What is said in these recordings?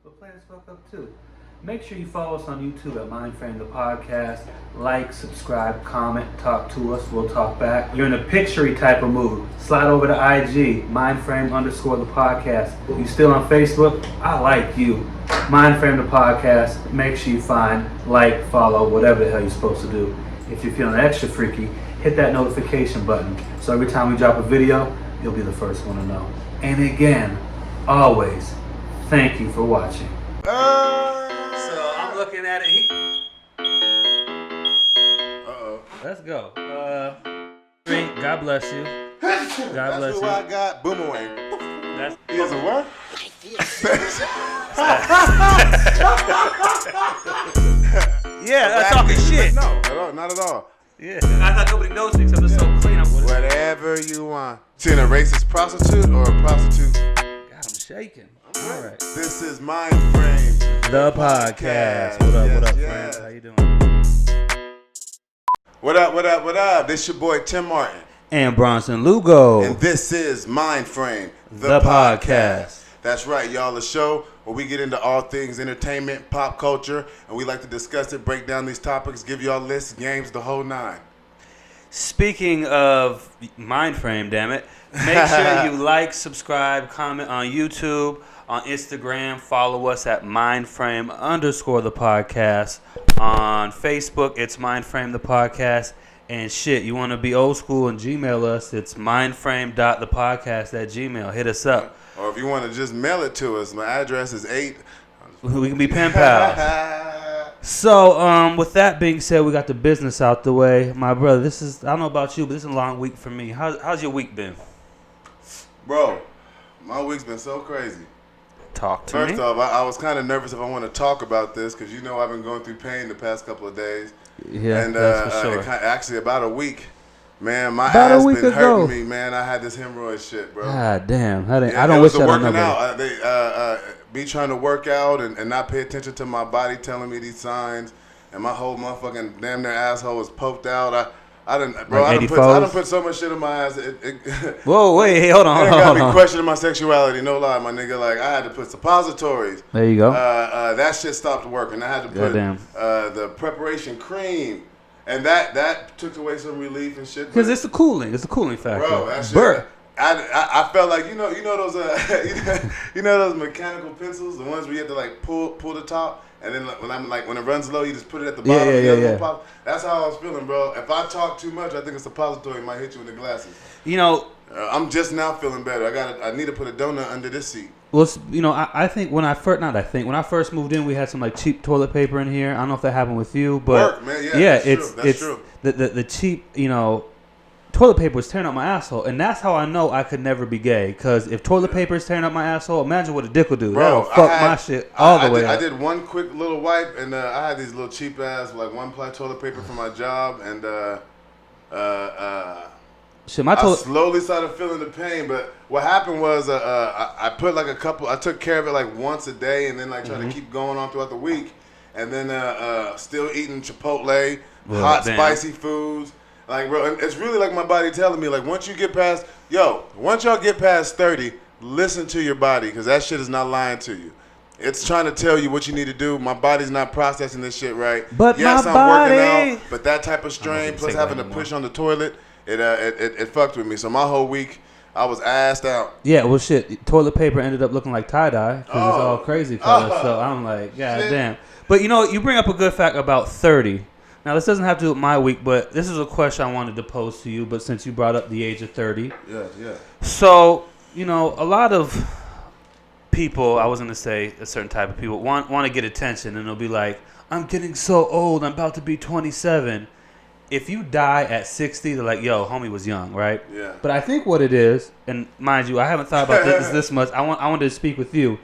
We'll play this fuck up too. Make sure you follow us on YouTube at Myndframe The Podcast. Like, subscribe, comment, talk to us. We'll talk back. You're in a picture-y type of mood. Slide over to IG, Myndframe_The Podcast. You still on Facebook? I like you. Myndframe The Podcast. Make sure you find, like, follow, whatever the hell you're supposed to do. If you're feeling extra freaky, hit that notification button. So every time we drop a video, you'll be the first one to know. And again, always, thank you for watching. So I'm looking at it. Let's go. God bless you. God bless you. That's who I got. Boomerang. That's He doesn't work? yeah, that's talking shit. No, not at all. Yeah. I thought nobody knows me because I'm so clean. Whatever you want. Seeing a racist prostitute or a prostitute? God, I'm shaking. All right. This is Myndframe The Podcast. What up, friends? How you doing? What up? This your boy Tim Martin. And Bronson Lugo. And this is Myndframe The Podcast. That's right, y'all. A show where we get into all things entertainment, pop culture, and we like to discuss it, break down these topics, give y'all lists, games, the whole nine. Speaking of Myndframe, damn it, make sure you like, subscribe, comment on YouTube, on Instagram, follow us at Myndframe_The Podcast. On Facebook, it's Myndframe The Podcast. And shit, you want to be old school and Gmail us, it's myndframe.thepodcast@gmail. Hit us up. Or if you want to just mail it to us, my address is 8. We can be pen pals. So, with that being said, we got the business out the way. My brother, I don't know about you, but this is a long week for me. How's your week been? Bro, my week's been so crazy. Talk to me. First off, I was kind of nervous if I want to talk about this because you know I've been going through pain the past couple of days. Yeah, and that's for sure. Actually, about a week. Man, my About ass a week been ago. hurting me, man. I had this hemorrhoid shit, bro. God damn. Yeah, I don't it wish was I the don't know. working out. Me trying to work out and not pay attention to my body telling me these signs, and my whole motherfucking damn near asshole was poked out. I done put so much shit in my ass. Whoa, wait, hey, hold on. It got me questioning my sexuality. No lie, my nigga. Like I had to put suppositories. There you go. That shit stopped working. I had to put the preparation cream. And that took away some relief and shit. Because it's the cooling factor. Bro, that shit. I felt like you know those you know those mechanical pencils, the ones where you have to like pull the top, and then when it runs low, you just put it at the bottom. Yeah. Pop. That's how I was feeling, bro. If I talk too much, I think a suppository might hit you in the glasses. You know, I'm just now feeling better. I need to put a donut under this seat. Well, you know, I think when I first moved in, we had some like cheap toilet paper in here. I don't know if that happened with you, but work, man. Yeah, that's true. The cheap, you know, toilet paper was tearing up my asshole, and that's how I know I could never be gay. Because if toilet paper is tearing up my asshole, imagine what a dick will do. That'll fuck my shit all the way up. I did one quick little wipe, and I had these little cheap ass like 1-ply toilet paper for my job, and shit, I slowly started feeling the pain, but what happened was I put like I took care of it like once a day, and then like tried to keep going on throughout the week, and then still eating Chipotle, hot spicy foods. Like, bro, it's really like my body telling me, like, once y'all get past 30, listen to your body, because that shit is not lying to you. It's trying to tell you what you need to do. My body's not processing this shit right. But yes, I'm working out, but that type of strain, plus having to push on the toilet, it fucked with me. So my whole week, I was assed out. Yeah, well, shit, toilet paper ended up looking like tie-dye, because it's all crazy colors, so I'm like, god damn. But, you know, you bring up a good fact about 30. Now, this doesn't have to do with my week, but this is a question I wanted to pose to you, but since you brought up the age of 30. Yeah. So, you know, a lot of people, I was going to say a certain type of people, want to get attention, and they'll be like, I'm getting so old, I'm about to be 27. If you die at 60, they're like, yo, homie was young, right? Yeah. But I think what it is, and mind you, I haven't thought about this much. I wanted to speak with you.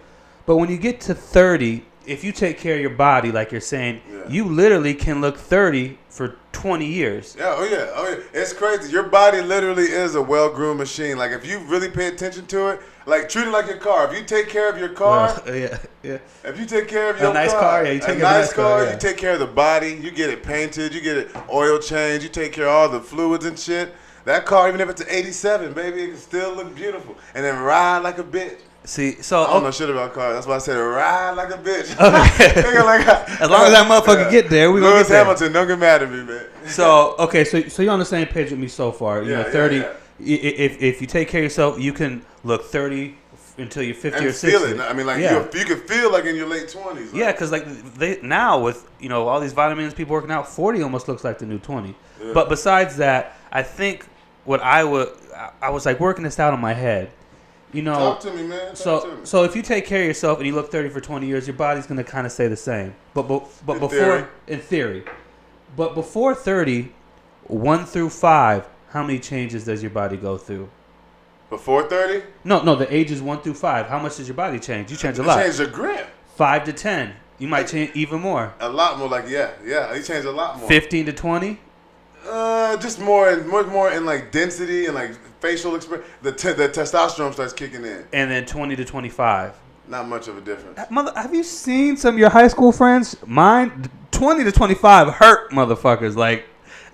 But when you get to 30, if you take care of your body, like you're saying, you literally can look 30 for 20 years. Yeah, oh yeah. It's crazy. Your body literally is a well-groomed machine. Like, if you really pay attention to it, like, treat it like your car. If you take care of your car, yeah. If you take care of your nice car, yeah, you take a nice car, you take care of the body, you get it painted, you get it oil changed, you take care of all the fluids and shit. That car, even if it's an 87, baby, it can still look beautiful. And then ride like a bitch. See, so I don't know shit about cars. That's why I said ride like a bitch. Okay. As long as that motherfucker get there, we gonna Lewis get there. Hamilton, don't get mad at me, man. So okay, so you're on the same page with me so far. You know, 30. Yeah. If you take care of yourself, you can look 30 until you're 50 or 60. Feel it. I mean, like you can feel like in your late 20s. Like. Yeah, because like they now with all these vitamins, people working out, 40 almost looks like the new 20. Yeah. But besides that, I think what I was like working this out in my head. Talk to me, man. So if you take care of yourself and you look 30 for 20 years, your body's gonna kind of stay the same. But in theory, but before 30, 1 through 5, how many changes does your body go through? Before 30? No. The ages 1 through 5. How much does your body change? You change a lot. You change the grip. 5 to 10. You might change even more. A lot more. Like you change a lot more. 15 to 20. Just more in like density and like facial expression. The testosterone starts kicking in. And then 20 to 25. Not much of a difference. Have you seen some of your high school friends? Mine, 20 to 25 hurt motherfuckers. Like,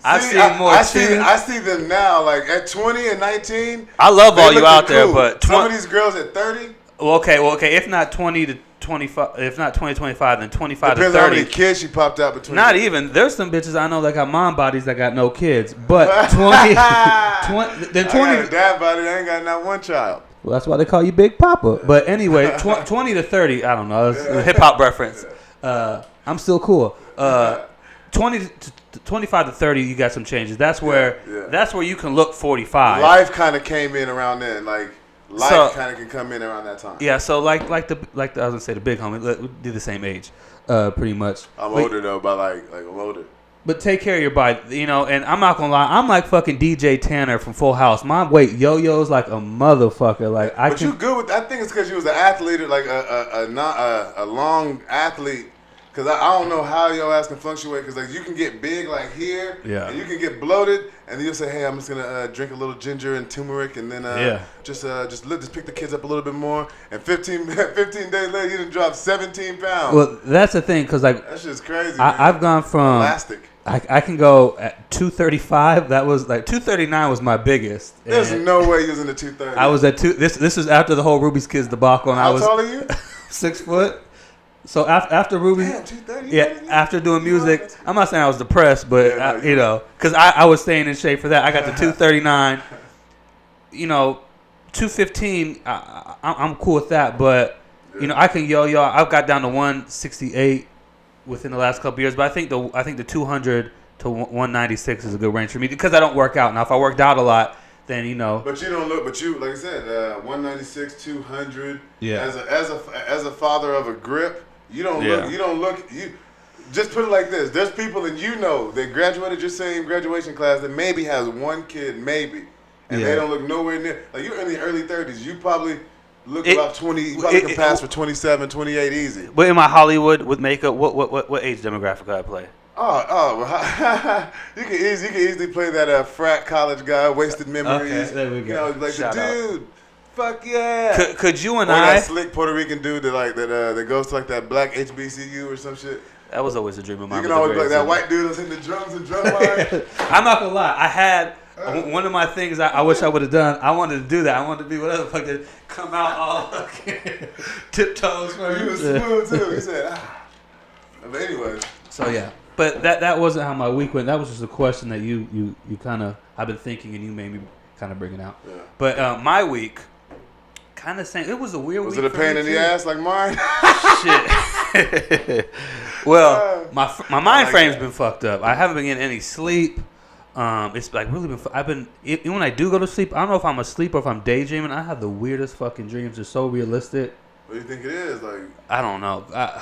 I see them now, like at 20 and 19. I love all you out there, cool. but some of these girls at 30. Well, okay. If not 20 to 25, if not 20 to 25, then 25 Depends to 30. Depends how many kids she popped out between. Not even. There's some bitches I know that got mom bodies that got no kids, but 20 then 20. I got a dad body. I ain't got not one child. Well, that's why they call you Big Papa. But anyway, 20 to 30, I don't know. It's a hip-hop reference. I'm still cool. 20 to 25 to 30, you got some changes. That's where you can look 45. Life kind of came in around then. Like, life kind of can come in around that time. Yeah, so like I was going to say the big homie, we did the same age, pretty much. I'm older, though, but like I'm older. But take care of your body, and I'm not gonna lie, I'm like fucking DJ Tanner from Full House. My weight yo-yo's like a motherfucker. Like But you good with? I think it's because you was an athlete, like a long athlete. Because I don't know how your ass can fluctuate. Because like you can get big like here, and you can get bloated, and then you'll say, hey, I'm just gonna drink a little ginger and turmeric, and then just pick the kids up a little bit more. And 15 days later, you done dropped 17 pounds. Well, that's the thing, because like that's just crazy. I've gone from elastic. I can go at 235. That was like 239 was my biggest. There's no way you was in the 230. I was at This is after the whole Ruby's Kids debacle. And How tall are you? 6 foot. So after Ruby, after doing music, I'm not saying I was depressed, but because I was staying in shape for that. I got to 239. 215. I'm cool with that, but I can yo. I've got down to 168 within the last couple years, but I think the 200 to 196 is a good range for me because I don't work out. Now, if I worked out a lot, then But you don't look. But you, like I said, 196, 200. Yeah. As a father of a grip, you don't look. You don't look. You just put it like this. There's people that graduated your same graduation class that maybe has one kid, maybe, and they don't look nowhere near. Like you're in the early 30s. You probably. Look about 20. You probably can pass for 27, 28 easy. But in my Hollywood with makeup, what age demographic I play? You can easily play that frat college guy, wasted memories. Okay, there we go. Like Shout the dude. Fuck yeah. Could you and that slick Puerto Rican dude that goes to like that black HBCU or some shit. That was always a dream of mine. You can always be like that white dude that's hitting the drums and drum line. I'm not gonna lie. I had. One of my things I wish I would have done, I wanted to do that. I wanted to be whatever fuck that come out all tiptoes. You was smooth too. He said, But anyway. So yeah. But that wasn't how my week went. That was just a question that you kind of, I've been thinking and you made me kind of bring it out. Yeah. But my week, kind of saying, it was a weird week. Was it a pain in the ass like mine? Shit. Well, my mind frame's been fucked up. I haven't been getting any sleep. It's like really been. Even when I do go to sleep, I don't know if I'm asleep or if I'm daydreaming. I have the weirdest fucking dreams. They're so realistic. What do you think it is? Like I don't know. I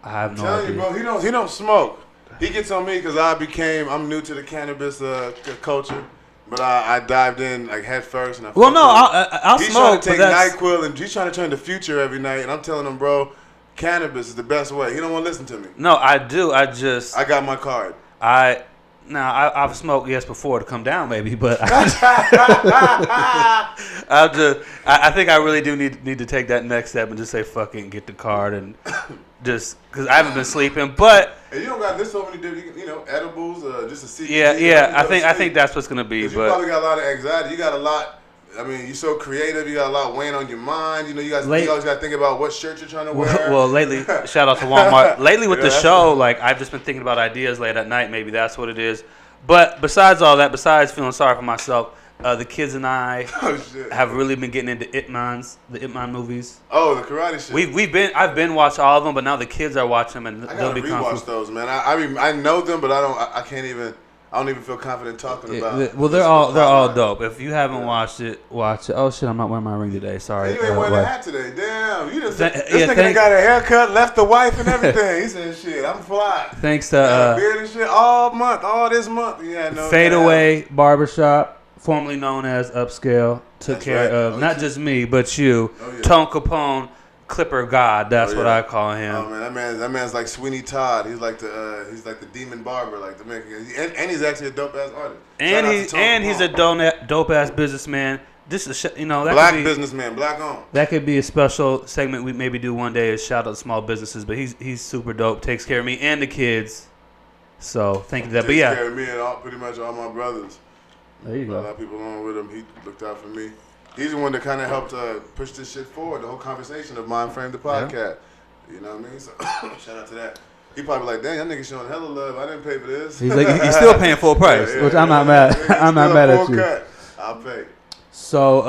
have no idea. I'm telling you, bro. He don't smoke. He gets on me because I'm new to the cannabis culture, but I dived in like head first. And I'll he's smoke. He's trying to take NyQuil and he's trying to turn the future every night, and I'm telling him, bro, cannabis is the best way. He don't want to listen to me. No, I do. I got my card. I've smoked before to come down maybe, but I think I really do need to take that next step and just say fucking get the card and just because I haven't been sleeping. But and you don't got this so many different, edibles, just a CBD. Yeah. I think that's what's gonna be. But you probably got a lot of anxiety. You got a lot. I mean, you're so creative. You got a lot weighing on your mind. You know, you always got to think about what shirt you're trying to wear. Well, lately, shout out to Walmart. Lately with the show, like I've just been thinking about ideas late at night. Maybe that's what it is. But besides all that, besides feeling sorry for myself, the kids and I have really been getting into the Ip Man movies. Oh, the karate shit. I've been watching all of them, but now the kids are watching them, and I they'll gotta be rewatch those, man. I know them, but I don't even feel confident talking about. Well, they're all dope. If you haven't watched it, watch it. Oh shit, I'm not wearing my ring today. Sorry. You ain't wearing a hat today. Damn, this nigga got a haircut, left the wife and everything. He said, "Shit, I'm fly." Thanks to beard and shit all this month. Yeah, no. Fade Away Barbershop, formerly known as Upscale, took care of not just me but you, Tone Capone. Clipper God, that's what I call him. Oh man, that man's like Sweeney Todd. He's like the demon barber, like the man. And he's actually a dope ass artist. And he's a dope ass businessman. This is that black businessman, black owned. That could be a special segment we maybe do one day. Is shout out to small businesses, but he's super dope. Takes care of me and the kids. So thank you for that. But yeah, takes care of me and pretty much all my brothers. There you go. A lot of people along with him. He looked out for me. He's the one that kind of helped push this shit forward, the whole conversation of Myndframe The Podcast. Yeah. You know what I mean? So, shout out to that. He probably like, dang, that nigga showing hella love. I didn't pay for this. He's like, he's still paying full price, which I'm not mad. I'm not mad at you. Cut. I'll pay. So,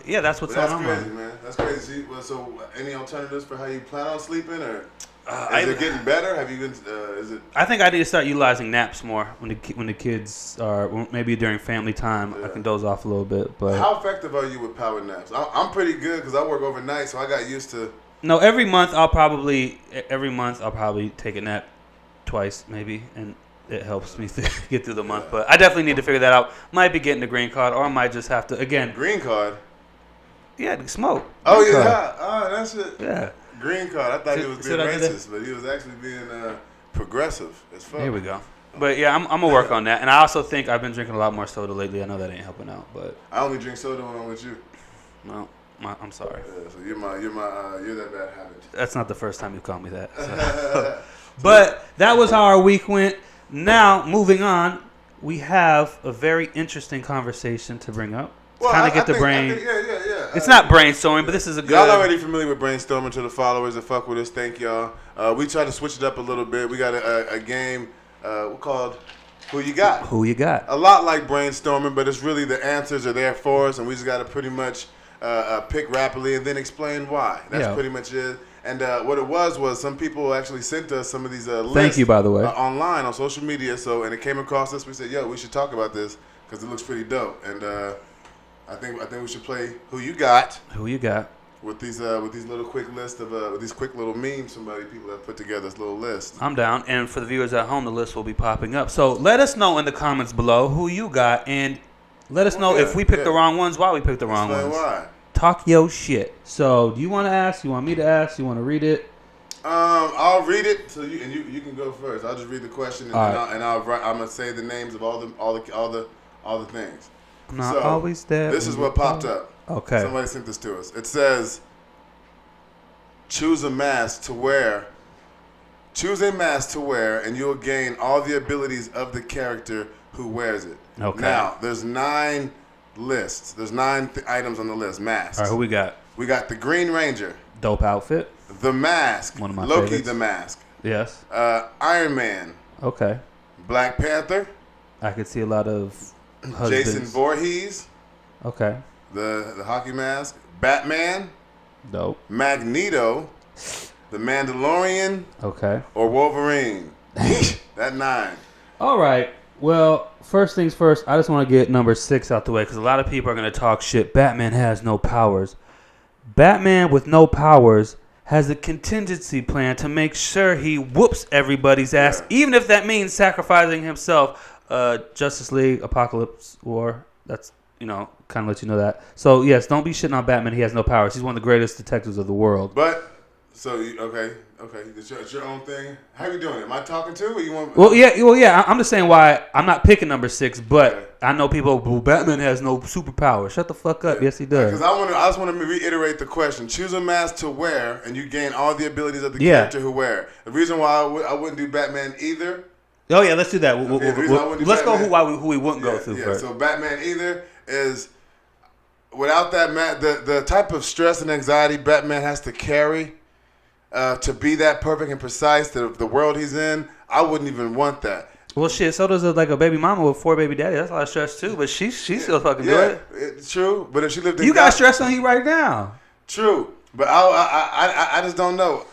that's what's going on. That's crazy, man. That's crazy. So, any alternatives for how you plan on sleeping, or is it getting better? Have you been? Is it? I think I need to start utilizing naps more when the kids are maybe during family time. I can doze off a little bit. But how effective are you with power naps? I'm pretty good because I work overnight, so I got used to. No, every month I'll probably take a nap twice maybe, and it helps me get through the month. But I definitely need to figure that out. Might be getting the green card, or I might just have to again. Green card. Yeah, smoke. Oh yeah, that's it. Yeah. Green card. I thought he was being racist, but he was actually being progressive as fuck. Here we go. But yeah, I'm gonna work on that, and I also think I've been drinking a lot more soda lately. I know that ain't helping out, but I only drink soda when I'm with you. No, I'm sorry. Yeah, so you're that bad habit. That's not the first time you called me that. So. But that was how our week went. Now moving on, we have a very interesting conversation to bring up. Well, kind of get the brain. Yeah. It's not brainstorming, but this is a good. Y'all already familiar with brainstorming. To the followers that fuck with us, thank y'all. We try to switch it up a little bit. We got a game called Who You Got. Who You Got. A lot like brainstorming, but it's really the answers are there for us, and we just got to pretty much pick rapidly and then explain why. That's pretty much it. And what it was some people actually sent us some of these lists. Thank you, by the way. Online on social media. And it came across us. We said, yo, we should talk about this because it looks pretty dope. And I think we should play Who You Got. Who You Got. With these little quick lists of with these quick little memes people have put together this little list. I'm down, and for the viewers at home, the list will be popping up. So let us know in the comments below who you got, and let us know if we picked the wrong ones, why we picked the wrong ones. Why? Talk your shit. So do you want to ask? You want me to ask? You want to read it? I'll read it. So you can go first. I'll just read the question, and I'm gonna say the names of all the things. I'm not always there. This is what popped up. Okay. Somebody sent this to us. It says, choose a mask to wear, and you'll gain all the abilities of the character who wears it. Okay. Now, there's 9 lists. There's 9 items on the list. Masks. All right, who we got? We got the Green Ranger. Dope outfit. The Mask. One of my Loki favorites. the Mask. Yes. Iron Man. Okay. Black Panther. I could see a lot of husbands. Jason Voorhees. Okay. The hockey mask. Batman. Dope. Magneto. The Mandalorian. Okay. Or Wolverine. That 9. All right. Well, first things first, I just want to get number 6 out the way because a lot of people are going to talk shit. Batman has no powers. Batman with no powers has a contingency plan to make sure he whoops everybody's ass, even if that means sacrificing himself. Justice League, Apocalypse War, that's, kind of let you know that. So, yes, don't be shitting on Batman. He has no powers. He's one of the greatest detectives of the world. But, okay. It's your own thing. How you doing? Am I talking to? Or you want? Well, yeah. I'm just saying why I'm not picking number 6, but I know people. Well, Batman has no superpower. Shut the fuck up. Yes, he does. Because I just want to reiterate the question. Choose a mask to wear, and you gain all the abilities of the character who wear it. The reason why I wouldn't do Batman either. Oh yeah, let's do that. Let's go who we wouldn't go through first. So Batman either is without that, the type of stress and anxiety Batman has to carry to be that perfect and precise to the world he's in, I wouldn't even want that. Well, shit. So does like a baby mama with 4 baby daddies. That's a lot of stress too. But she's still fucking good. It's true. But if she lived in you got stress on you right now. True. But I just don't know.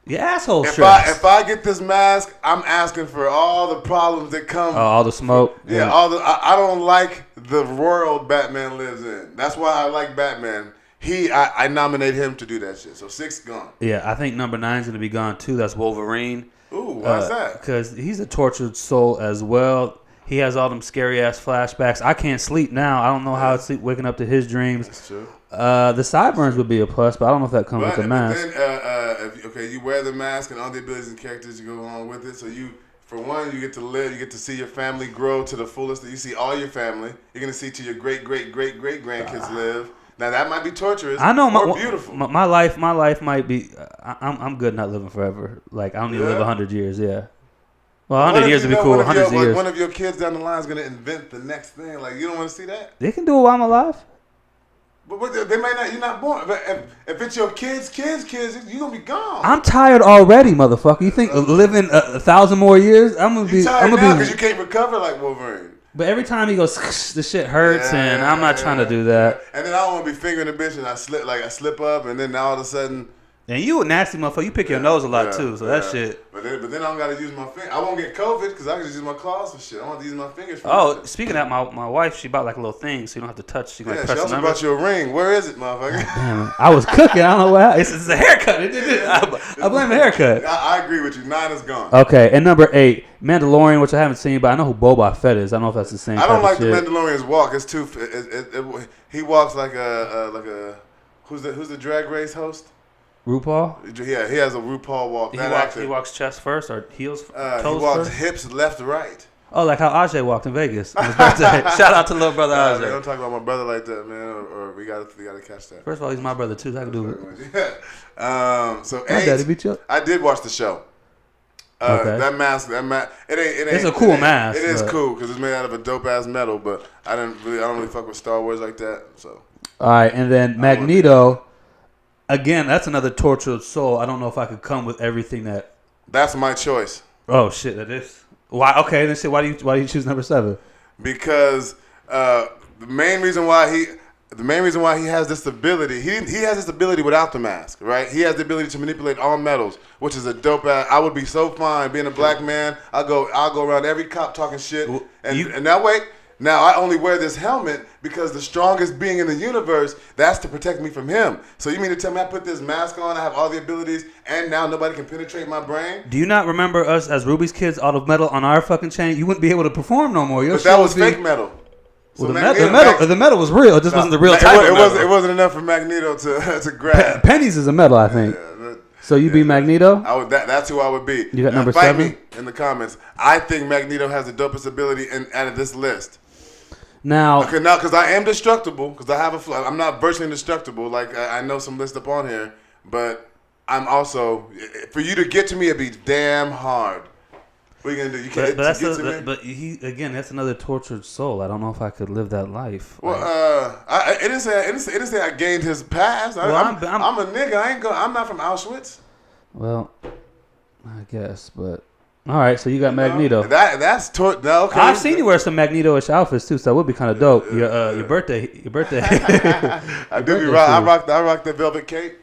Your asshole stress. If I get this mask, I'm asking for all the problems that come. All the smoke. Yeah. I don't like the world Batman lives in. That's why I like Batman. I nominate him to do that shit. So 6 gone. Yeah, I think number 9 is gonna be gone too. That's Wolverine. Ooh, why's that? Because he's a tortured soul as well. He has all them scary ass flashbacks. I can't sleep now. I don't know how I sleep waking up to his dreams. That's true. The sideburns would be a plus, but I don't know if that comes with the mask. But then, you wear the mask and all the abilities and characters you go along with it. So for one, you get to live. You get to see your family grow to the fullest. You see all your family. You're gonna see till your great grandkids live. Now that might be torturous. I know, or beautiful. My life might be. I'm good not living forever. Like I don't need to live 100 years. Yeah. Well, 100 years would be cool. 100 years. One of your kids down the line is gonna invent the next thing. Like you don't want to see that. They can do it while I'm alive. But they might not. You're not born. But if it's your kids, you're gonna be gone. I'm tired already, motherfucker. You think living 1,000 more years? I'm gonna be. I'm gonna be because you can't recover like Wolverine. But every time he goes, the shit hurts, and I'm not trying to do that. And then I don't want to be fingering a bitch, and I slip up, and then now all of a sudden. And you a nasty motherfucker. You pick your nose a lot too, so that shit. But then I don't gotta use my finger. I won't get COVID because I can just use my claws for shit. I want to use my fingers for shit. Speaking of that, my wife, she bought like a little thing, so you don't have to touch. She she also bought you a ring. Where is it, motherfucker? Damn, I was cooking. I don't know what. It's a haircut. I blame the haircut. I agree with you. 9 is gone. Okay, and number 8, Mandalorian, which I haven't seen, but I know who Boba Fett is. I don't know if that's the same. I don't like the Mandalorian's walk. It's too. He walks like a who's the drag race host? RuPaul? Yeah, he has a RuPaul walk. He walks chest first or heels toes he walks first? hips left to right. Oh, like how Ajay walked in Vegas on his birthday. Shout out to little brother Ajay. Man, don't talk about my brother like that, man. Or we gotta catch that. First of all, he's my brother too. So I can do it. So My daddy beat you up? I did watch the show. Okay. That mask, it ain't. It's a cool mask. It is cool because it's made out of a dope ass metal. But I don't really fuck with Star Wars like that. So. All right, and then Magneto. Again, that's another tortured soul. I don't know if I could come with everything that. That's my choice. Oh shit, that is. Why? Okay, then shit. Why do you choose number 7? Because the main reason why he has this ability, he has this ability without the mask, right? He has the ability to manipulate all metals, which is a dope ass. I would be so fine being a black man. I'll go around every cop talking shit, and now wait. Now I only wear this helmet because the strongest being in the universe, that's to protect me from him. So you mean to tell me I put this mask on, I have all the abilities, and now nobody can penetrate my brain? Do you not remember us as Ruby's kids out of metal on our fucking chain? You wouldn't be able to perform no more. But that was fake metal. So well, the metal was real. It just wasn't the real type of metal. It wasn't enough for Magneto to grab. Pennies is a metal, I think. Yeah, so you be Magneto? That's who I would be. You got number fight 7? Me in the comments. I think Magneto has the dopest ability out of this list. Now, because I am destructible, because I'm not virtually indestructible. Like I know some list up on here, but I'm also for you to get to me, it'd be damn hard. What are you gonna do? You can't get to me. But that's another tortured soul. I don't know if I could live that life. Well, it didn't say I gained his past. I'm a nigga. I'm not from Auschwitz. Well, I guess, but. All right, so you got Magneto. That's okay. I've seen you wear some Magneto-ish outfits too, so that would be kind of dope. Your birthday. I rock the velvet cape.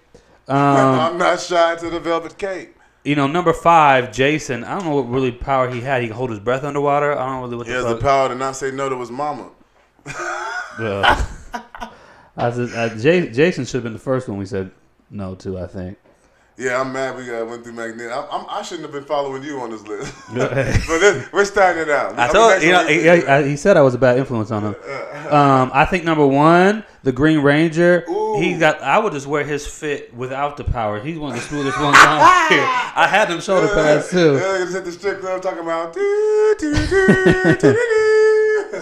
I'm not shy to the velvet cape. You know, number 5, Jason. I don't know what really power he had. He can hold his breath underwater. I don't know really what. He has the power to not say no to his mama. Jason should have been the first one we said no to, I think. Yeah, I'm mad we went through Magneto. I shouldn't have been following you on this list. But we're starting it out. I told you, he said I was a bad influence on him. I think number 1, the Green Ranger. Ooh. I would just wear his fit without the power. He's one of the smoothest ones on here. I had them shoulder pads too. Yeah, just hit the strip club talking about.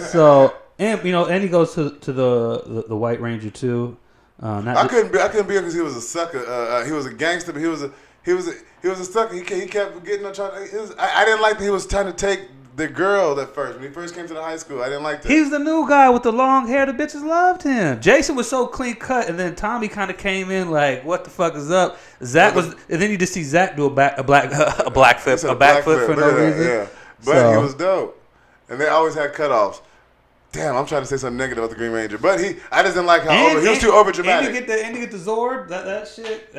So and he goes to the White Ranger too. I couldn't be him because he was a sucker. He was a gangster, but he was a sucker. He kept getting on trying. I didn't like that he was trying to take the girl at first. When he first came to the high school, I didn't like that. He's the new guy with the long hair. The bitches loved him. Jason was so clean cut, and then Tommy kind of came in like, "What the fuck is up?" Zach was, and then you just see Zach do a backflip for no reason. Yeah, but he was dope, and they always had cutoffs. Damn, I'm trying to say something negative about the Green Ranger, but I just didn't like how he was too over dramatic. And you get the Zord, that shit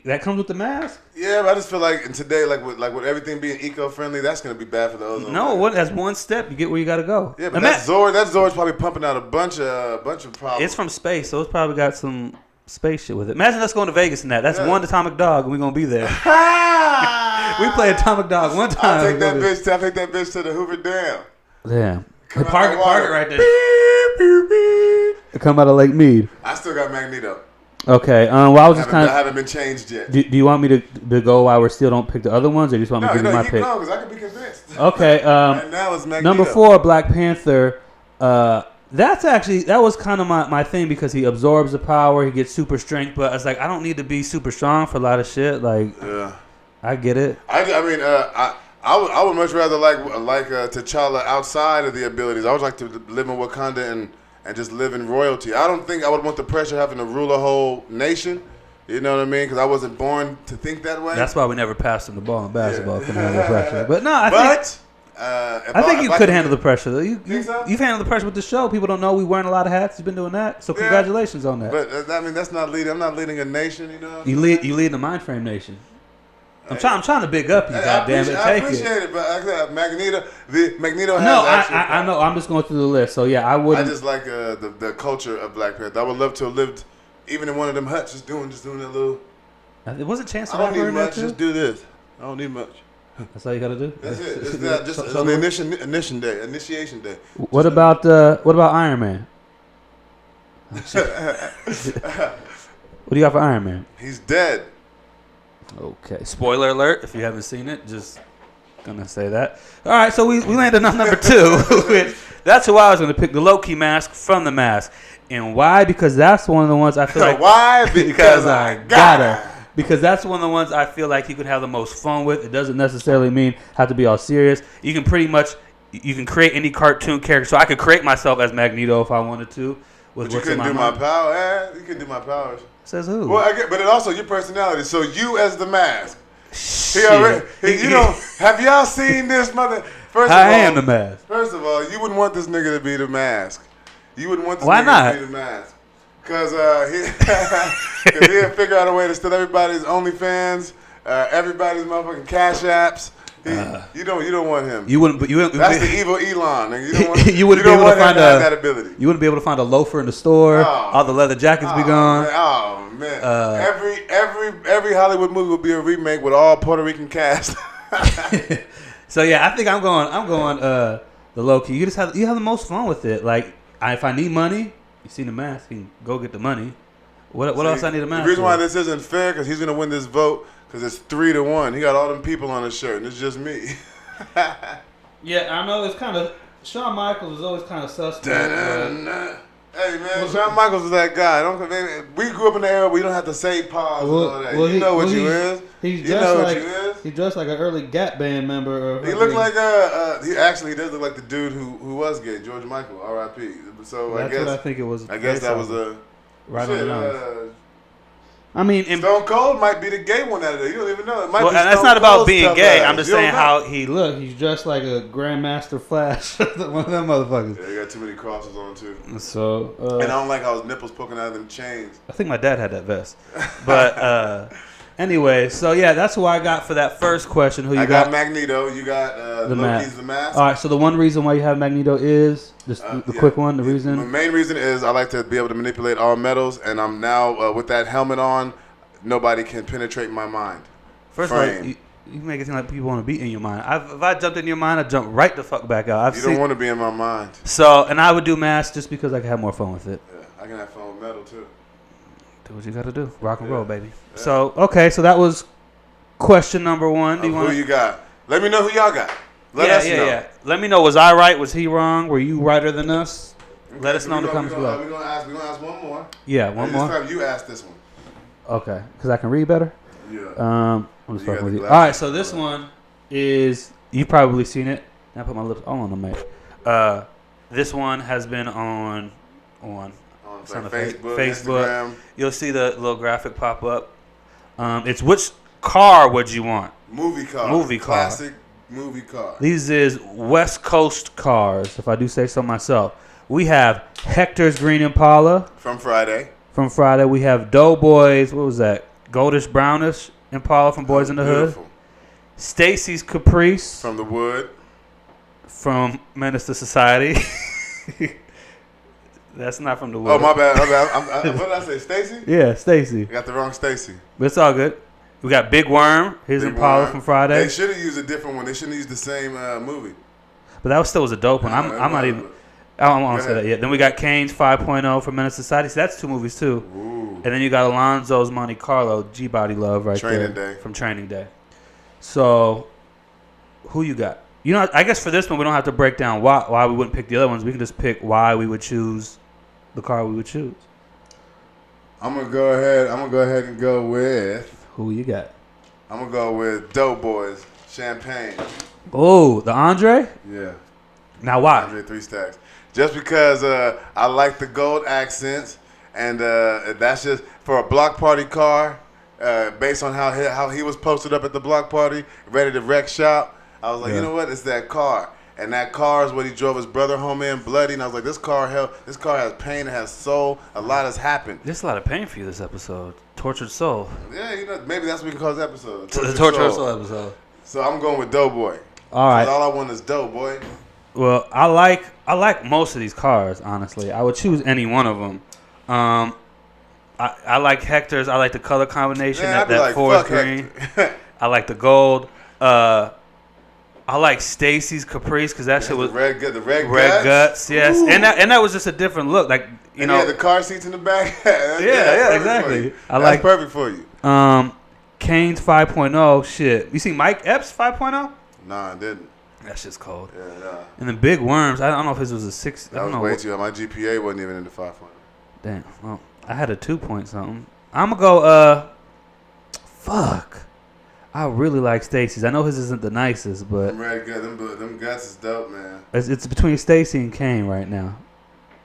that comes with the mask. Yeah, but I just feel like in today, like with everything being eco-friendly, that's gonna be bad for the ozone. No, that's one step. You get where you gotta go. Yeah, but that Zord's probably pumping out a bunch of problems. It's from space, so it's probably got some space shit with it. Imagine us going to Vegas and that. That's one atomic dog, and we're gonna be there. We play atomic dog one time. I'll take that bitch to the Hoover Dam. Yeah. Park it right there. It come out of Lake Mead. I still got Magneto. Okay. Well, I was just kind of. I haven't been changed yet. Do you want me to go while we still don't pick the other ones, or do you just want me to give you my pick? No, because I can be convinced. Okay. And now it's Magneto. Number 4, Black Panther. That was kind of my thing because he absorbs the power, he gets super strength, but it's like I don't need to be super strong for a lot of shit. Like, yeah, I get it. I would much rather like T'Challa outside of the abilities. I would like to live in Wakanda and just live in royalty. I don't think I would want the pressure of having to rule a whole nation. You know what I mean? Because I wasn't born to think that way. That's why we never passed him the ball in basketball. Couldn't handle the pressure. But no, I think you could handle the pressure. Though. You've handled the pressure with the show. People don't know we wearing a lot of hats. You've been doing that. So congratulations on that. But that's not leading. I'm not leading a nation. You know. You lead the Myndframe Nation. I'm trying to big up you, goddamn it. I appreciate it, but Magneto has I know. I'm just going through the list. So yeah, I wouldn't. I just like the culture of Black Panther. I would love to have lived even in one of them huts, just doing that little. It wasn't Chance the Rapper. I don't need much. Too? Just do this. I don't need much. That's all you gotta do. That's it. It's on the initiation day. What about Iron Man? What do you got for Iron Man? He's dead. Okay. Spoiler alert, if you haven't seen it, just gonna say that. All right, so we landed on number 2, which that's who I was gonna pick, the Loki mask from the Mask. And why? Because that's one of the ones I feel like. Why? Because I gotta. Because that's one of the ones I feel like you can have the most fun with. It doesn't necessarily mean have to be all serious. You can create any cartoon character. So I could create myself as Magneto if I wanted to. But you couldn't do my power. You can do my powers. Says who? Well, but it also your personality. So you as the Mask. Have y'all seen this mother? I am the Mask. First of all, you wouldn't want this nigga to be the Mask. You wouldn't want this Why nigga not? to be the Mask. Because he'll figure out a way to steal everybody's OnlyFans, everybody's motherfucking Cash Apps. You don't want him. That's the evil Elon. You wouldn't be able to find that ability. You wouldn't be able to find a loafer in the store. All the leather jackets be gone. Man. Every Hollywood movie would be a remake with all Puerto Rican cast. So yeah, I think I'm going the Loki. You have the most fun with it. Like if I need money, you see the Mask, you can go get the money. What else I need a mask? The reason why this isn't fair because he's gonna win this vote because it's 3-1. He got all them people on his shirt and it's just me. Yeah, I know it's kind of Shawn Michaels was always kind of suspect. Hey man, Shawn Michaels is that guy. We grew up in the era where you don't have to say pause and all that. You know what you is. He's dressed like an early Gap Band member. He looked like he does look like the dude who was gay, George Michael, R.I.P. So that's what I think it was. I guess that was a right on the nose. I mean, Stone Cold might be the gay one out of there. You don't even know. It might be that's not about being gay. I'm just saying how he look. He's dressed like a Grandmaster Flash. One of them motherfuckers. Yeah, he got too many crosses on too. So and I don't like how his nipples poking out of them chains. I think my dad had that vest. But anyway, so yeah, that's who I got for that first question. Who you got? I got Magneto. You got Loki's the Mask. All right. So the one reason why you have Magneto is just the quick one. The reason. The main reason is I like to be able to manipulate all metals, and I'm now with that helmet on. Nobody can penetrate my mind. First of all, you make it seem like people want to be in your mind. If I jumped in your mind, I'd jump right the fuck back out. You don't want to be in my mind. So, and I would do Mask just because I can have more fun with it. Yeah, I can have fun with metal too. Do what you got to do. Rock and roll, baby. Yeah. So, okay, so that was question number 1. Who you got? Let me know who y'all got. Let us know. Yeah. Let me know. Was I right? Was he wrong? Were you righter than us? Okay, let us know in the comments below. We're gonna ask one more. Yeah, one more. This time you ask this one. Okay, because I can read better? Yeah. I'm just fucking with you. All right, so this one is, you've probably seen it. Now I put my lips all on the mic. This one has been on Facebook, Facebook. Instagram. You'll see the little graphic pop up. It's which car would you want? Movie car. Classic movie car. These is West Coast cars, if I do say so myself. We have Hector's Green Impala. From Friday. We have Doughboys, what was that? Goldish Brownish Impala from Boys in the Beautiful. Hood. Stacy's Caprice. From the Wood. From Menace to Society. That's not from the Wood. Oh, my bad. What did I say, Stacy? Yeah, Stacy. I got the wrong Stacy. But it's all good. We got Big Worm, his Big Impala Worm. from Friday. They should have used a different one. They shouldn't have used the same movie. But that still was a dope one. I'm not even... I don't want to say that yet. Then we got Kane's 5.0 from Menace Society. So that's 2 movies too. Ooh. And then you got Alonzo's Monte Carlo, G-Body Love right Training there. Day. From Training Day. So, who you got? You know, I guess for this one, we don't have to break down why we wouldn't pick the other ones. We can just pick why we would choose the car we would choose. I'm gonna go ahead and go with. Who you got? I'm gonna go with Doughboys Champagne. Oh, the Andre? Yeah. Now why? Andre 3 Stacks. Just because I like the gold accents, and that's just for a block party car. Based on how he was posted up at the block party, ready to wreck shop. I was like, you know what? It's that car. And that car is what he drove his brother home in, bloody. And I was like, this car has pain, it has soul. A lot has happened. There's a lot of pain for you this episode. Tortured Soul. Yeah, you know, maybe that's what we can call this episode. The Tortured Soul episode. So I'm going with Doughboy. All right. All I want is Doughboy. Well, I like most of these cars, honestly. I would choose any one of them. I like Hector's. I like the color combination, that like, forest green. I like the gold. I like Stacy's Caprice because that shit was the red guts. Yes, Ooh. and that was just a different look. Like you know, the car seats in the back. yeah, exactly. That's perfect for you. Kane's 5.0. Shit, you see Mike Epps 5.0? Nah, I didn't. That shit's cold. Yeah, nah. And the Big Worms. I don't know if his was a 6. That was way too high. My GPA wasn't even in the 5.0. Damn. Well, I had a 2 point something. I'm gonna go. Fuck. I really like Stacy's. I know his isn't the nicest, but them guts is dope, man. It's between Stacy and Kane right now.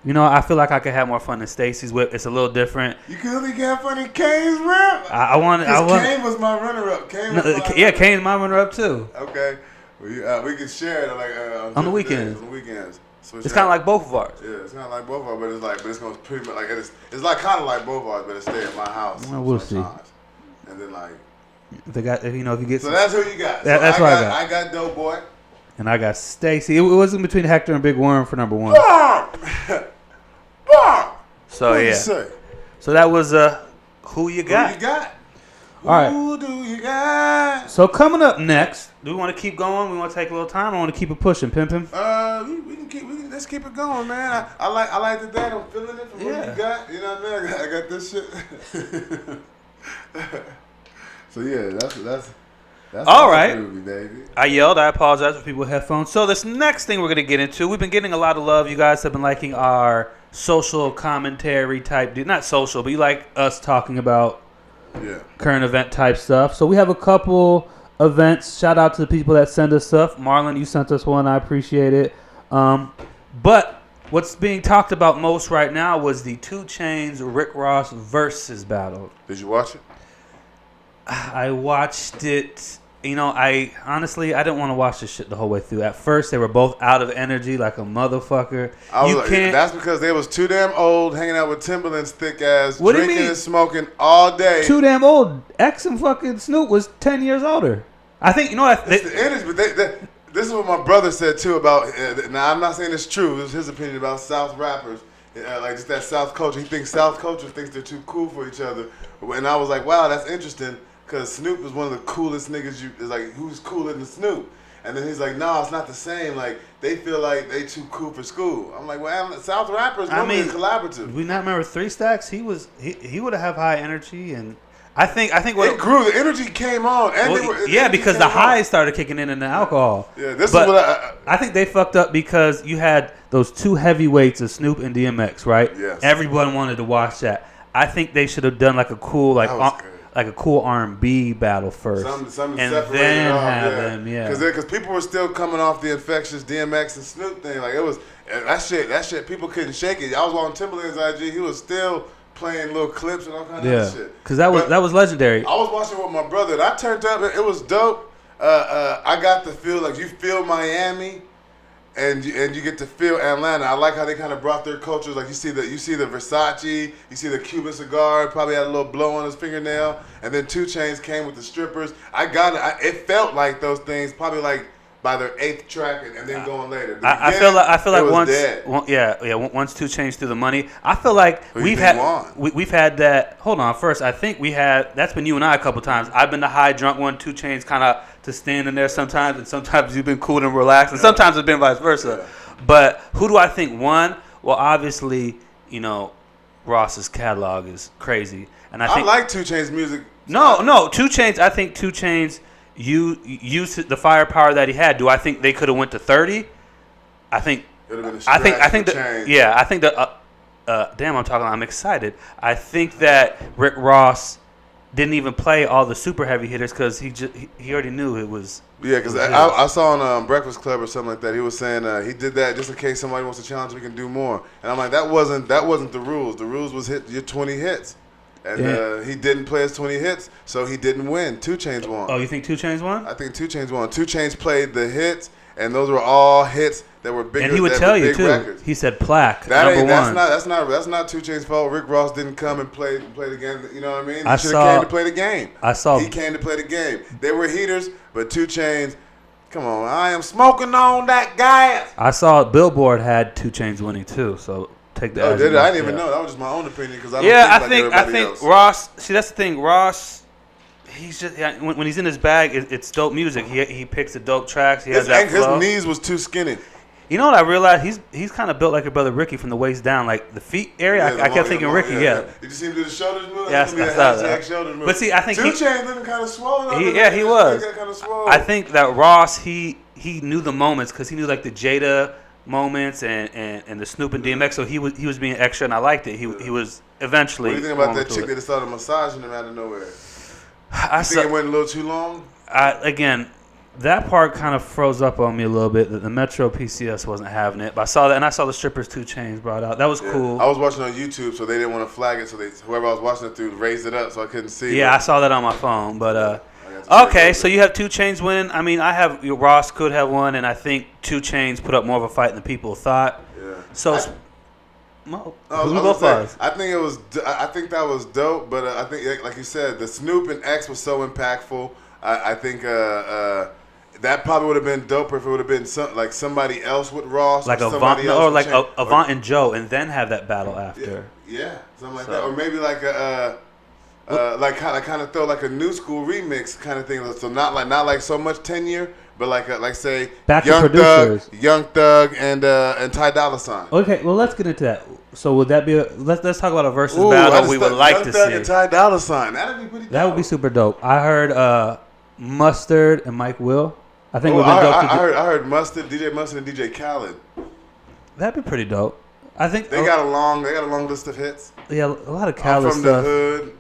You know, I feel like I could have more fun than Stacy's whip. It's a little different. You could only have fun in Kane's whip. Kane was my runner-up. Kane's my runner-up too. Okay, we can share it like on the weekends. It's kind of like both of ours. Yeah, it's kind of like both of ours, but it's gonna pretty much like it's like kind of like both of ours, but it stay at my house. Well, we'll see. And then like. If you get. So that's who you got. That's what I got. I got Doughboy. And I got Stacy. It wasn't between Hector and Big Worm for number 1. So what yeah. You say? So that was who you got. Who you got? All right. Who do you got? So coming up next, do we want to keep going? We want to take a little time. I want to keep it pushing, Pimpin'. Let's keep it going, man. I like the dad. I'm feeling it from what you got. You know what I mean? I got this shit. So yeah, that's all right. Movie, baby. I yelled. I apologize for people with headphones. So this next thing we're gonna get into, we've been getting a lot of love. You guys have been liking our social commentary type, not social, but you like us talking about current event type stuff. So we have a couple events. Shout out to the people that send us stuff. Marlon, you sent us one. I appreciate it. But what's being talked about most right now was the 2 Chainz Rick Ross versus battle. Did you watch it? I watched it. You know, I didn't want to watch this shit the whole way through. At first, they were both out of energy like a motherfucker. That's because they was too damn old, hanging out with Timberland's thick ass, what drinking and smoking all day. Too damn old. X and fucking Snoop was 10 years older. I think, you know what? It's the energy, but this is what my brother said too about. Now, I'm not saying it's true. It's his opinion about South rappers. Like just that South culture. He thinks South culture thinks they're too cool for each other. And I was like, wow, that's interesting. Because Snoop is one of the coolest niggas. Is like, who's cooler than Snoop? And then he's like, no, it's not the same. Like, they feel like they too cool for school. I'm like, well, South rappers normally collaborative. We not remember 3 Stacks? He would have high energy, and I think what it grew. The energy came on. And because the highs started kicking in the alcohol. Yeah, this is what I think they fucked up because you had those 2 heavyweights of Snoop and DMX, right? Yes. Everyone wanted to watch that. I think they should have done like a cool like a cool R&B battle first, something and separated then off, have them, because people were still coming off the infectious DMX and Snoop thing. Like it was that shit. People couldn't shake it. I was on Timberland's IG. He was still playing little clips and all kind of shit. Because that was legendary. I was watching with my brother. And I turned up. It was dope. I got to feel like you feel Miami. And you get to feel Atlanta. I like how they kind of brought their cultures. Like you see the Versace, you see the Cuban cigar. Probably had a little blow on his fingernail. And then 2 Chainz came with the strippers. It felt like those things. Probably like by their 8th track and then going later. I feel like once 2 Chainz threw the money, I feel like we've had that. Hold on, first I think that's been you and I a couple times. I've been the high drunk one, 2 Chainz kind of to stand in there sometimes, and sometimes you've been cool and relaxed, and sometimes it's been vice versa. Yeah. But who do I think won? Well, obviously, Ross's catalog is crazy, and I like 2 Chainz music. No, 2 Chainz. I think 2 Chainz. You used the firepower that he had. Do I think they could have went to 30? I think. I think damn, I'm excited. I think that Rick Ross didn't even play all the super heavy hitters because he already knew it was. Yeah, because I saw on Breakfast Club or something like that. He was saying he did that just in case somebody wants to challenge. We can do more. And I'm like, that wasn't the rules. The rules was hit your 20 hits. And he didn't play his 20 hits, so he didn't win. 2 Chainz won. Oh, you think 2 Chainz won? I think 2 Chainz won. 2 Chainz played the hits, and those were all hits that were bigger. And he would tell you too. Records. He said plaque number one. That's not 2 Chainz' fault. Rick Ross didn't come and play the game. You know what I mean? He should have came to play the game. He came to play the game. They were heaters, but 2 Chainz. Come on, I am smoking on that gas. I saw Billboard had 2 Chainz winning too, so. Take that. I didn't even know. That was just my own opinion because I don't think I think else. Ross. See, that's the thing. Ross, he's just when he's in his bag, it's dope music. He picks the dope tracks. He has that flow. His knees was too skinny. You know what I realized? He's kind of built like your brother Ricky from the waist down, like the feet area. I kept thinking Ricky. Yeah. Did you see him do the shoulders move? Yeah, I saw that. But see, I think 2 Chainz looking kind of swollen. He was. I think that Ross he knew the moments because he knew like the Jada moments and the Snoop and DMX, so he was being extra, and I liked it. He was eventually. What do you think about that chick that started massaging him out of nowhere? I think it went a little too long. Again, that part kind of froze up on me a little bit. The Metro PCS wasn't having it, but I saw that, and I saw the strippers 2 Chainz brought out. That was cool. I was watching on YouTube, so they didn't want to flag it, so whoever I was watching it through raised it up, so I couldn't see. Yeah, I saw that on my phone, but. Okay, so you have 2 Chainz winning. I mean, Ross could have won, and I think 2 Chainz put up more of a fight than people thought. Yeah. So, I think that was dope, but I think, like you said, the Snoop and X was so impactful. I think that probably would have been doper if it would have been somebody else with Ross, like Avant, or like Avant and Joe, and then have that battle after. Yeah, something like that, or maybe like kind of throw like a new school remix kind of thing. So not like so much tenure, but like say Young Thug and Ty Dolla $ign. Okay, well let's get into that. So would that be let's talk about a versus battle we would like to see. Young Thug and Ty Dolla $ign. That'd be pretty dope. That would be super dope. I heard Mustard and Mike Will. I think would be dope. I heard DJ Mustard and DJ Khaled. That'd be pretty dope. I think they got a long list of hits. Yeah, a lot of Khaled from stuff. The hood.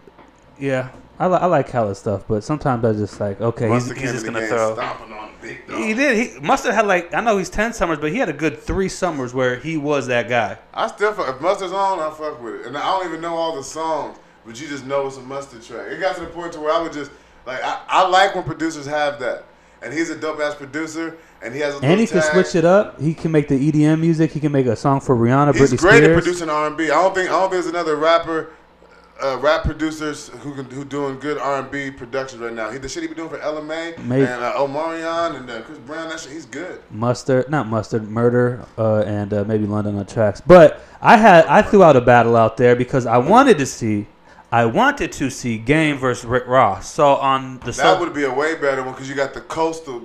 Yeah, I like Khaled stuff, but sometimes I just like, okay, he's just gonna throw. On big dog. He did. Mustard had I know he's 10 summers, but he had a good 3 summers where he was that guy. I still fuck if Mustard's on, I fuck with it, and I don't even know all the songs, but you just know it's a Mustard track. It got to the point to where I would just I like when producers have that, and he's a dope ass producer, and he has a. And he can switch it up. He can make the EDM music. He can make a song for Rihanna, Britney Spears. He's great at producing R&B. I don't think there's another rap producers who doing good R&B production right now. The shit he be doing for LMA and Omarion and Chris Brown, that shit, he's good. Murder, and maybe London on Tracks. But I threw out a battle out there because I wanted to see Game versus Rick Ross. So on the that would be a way better one because you got the coastal.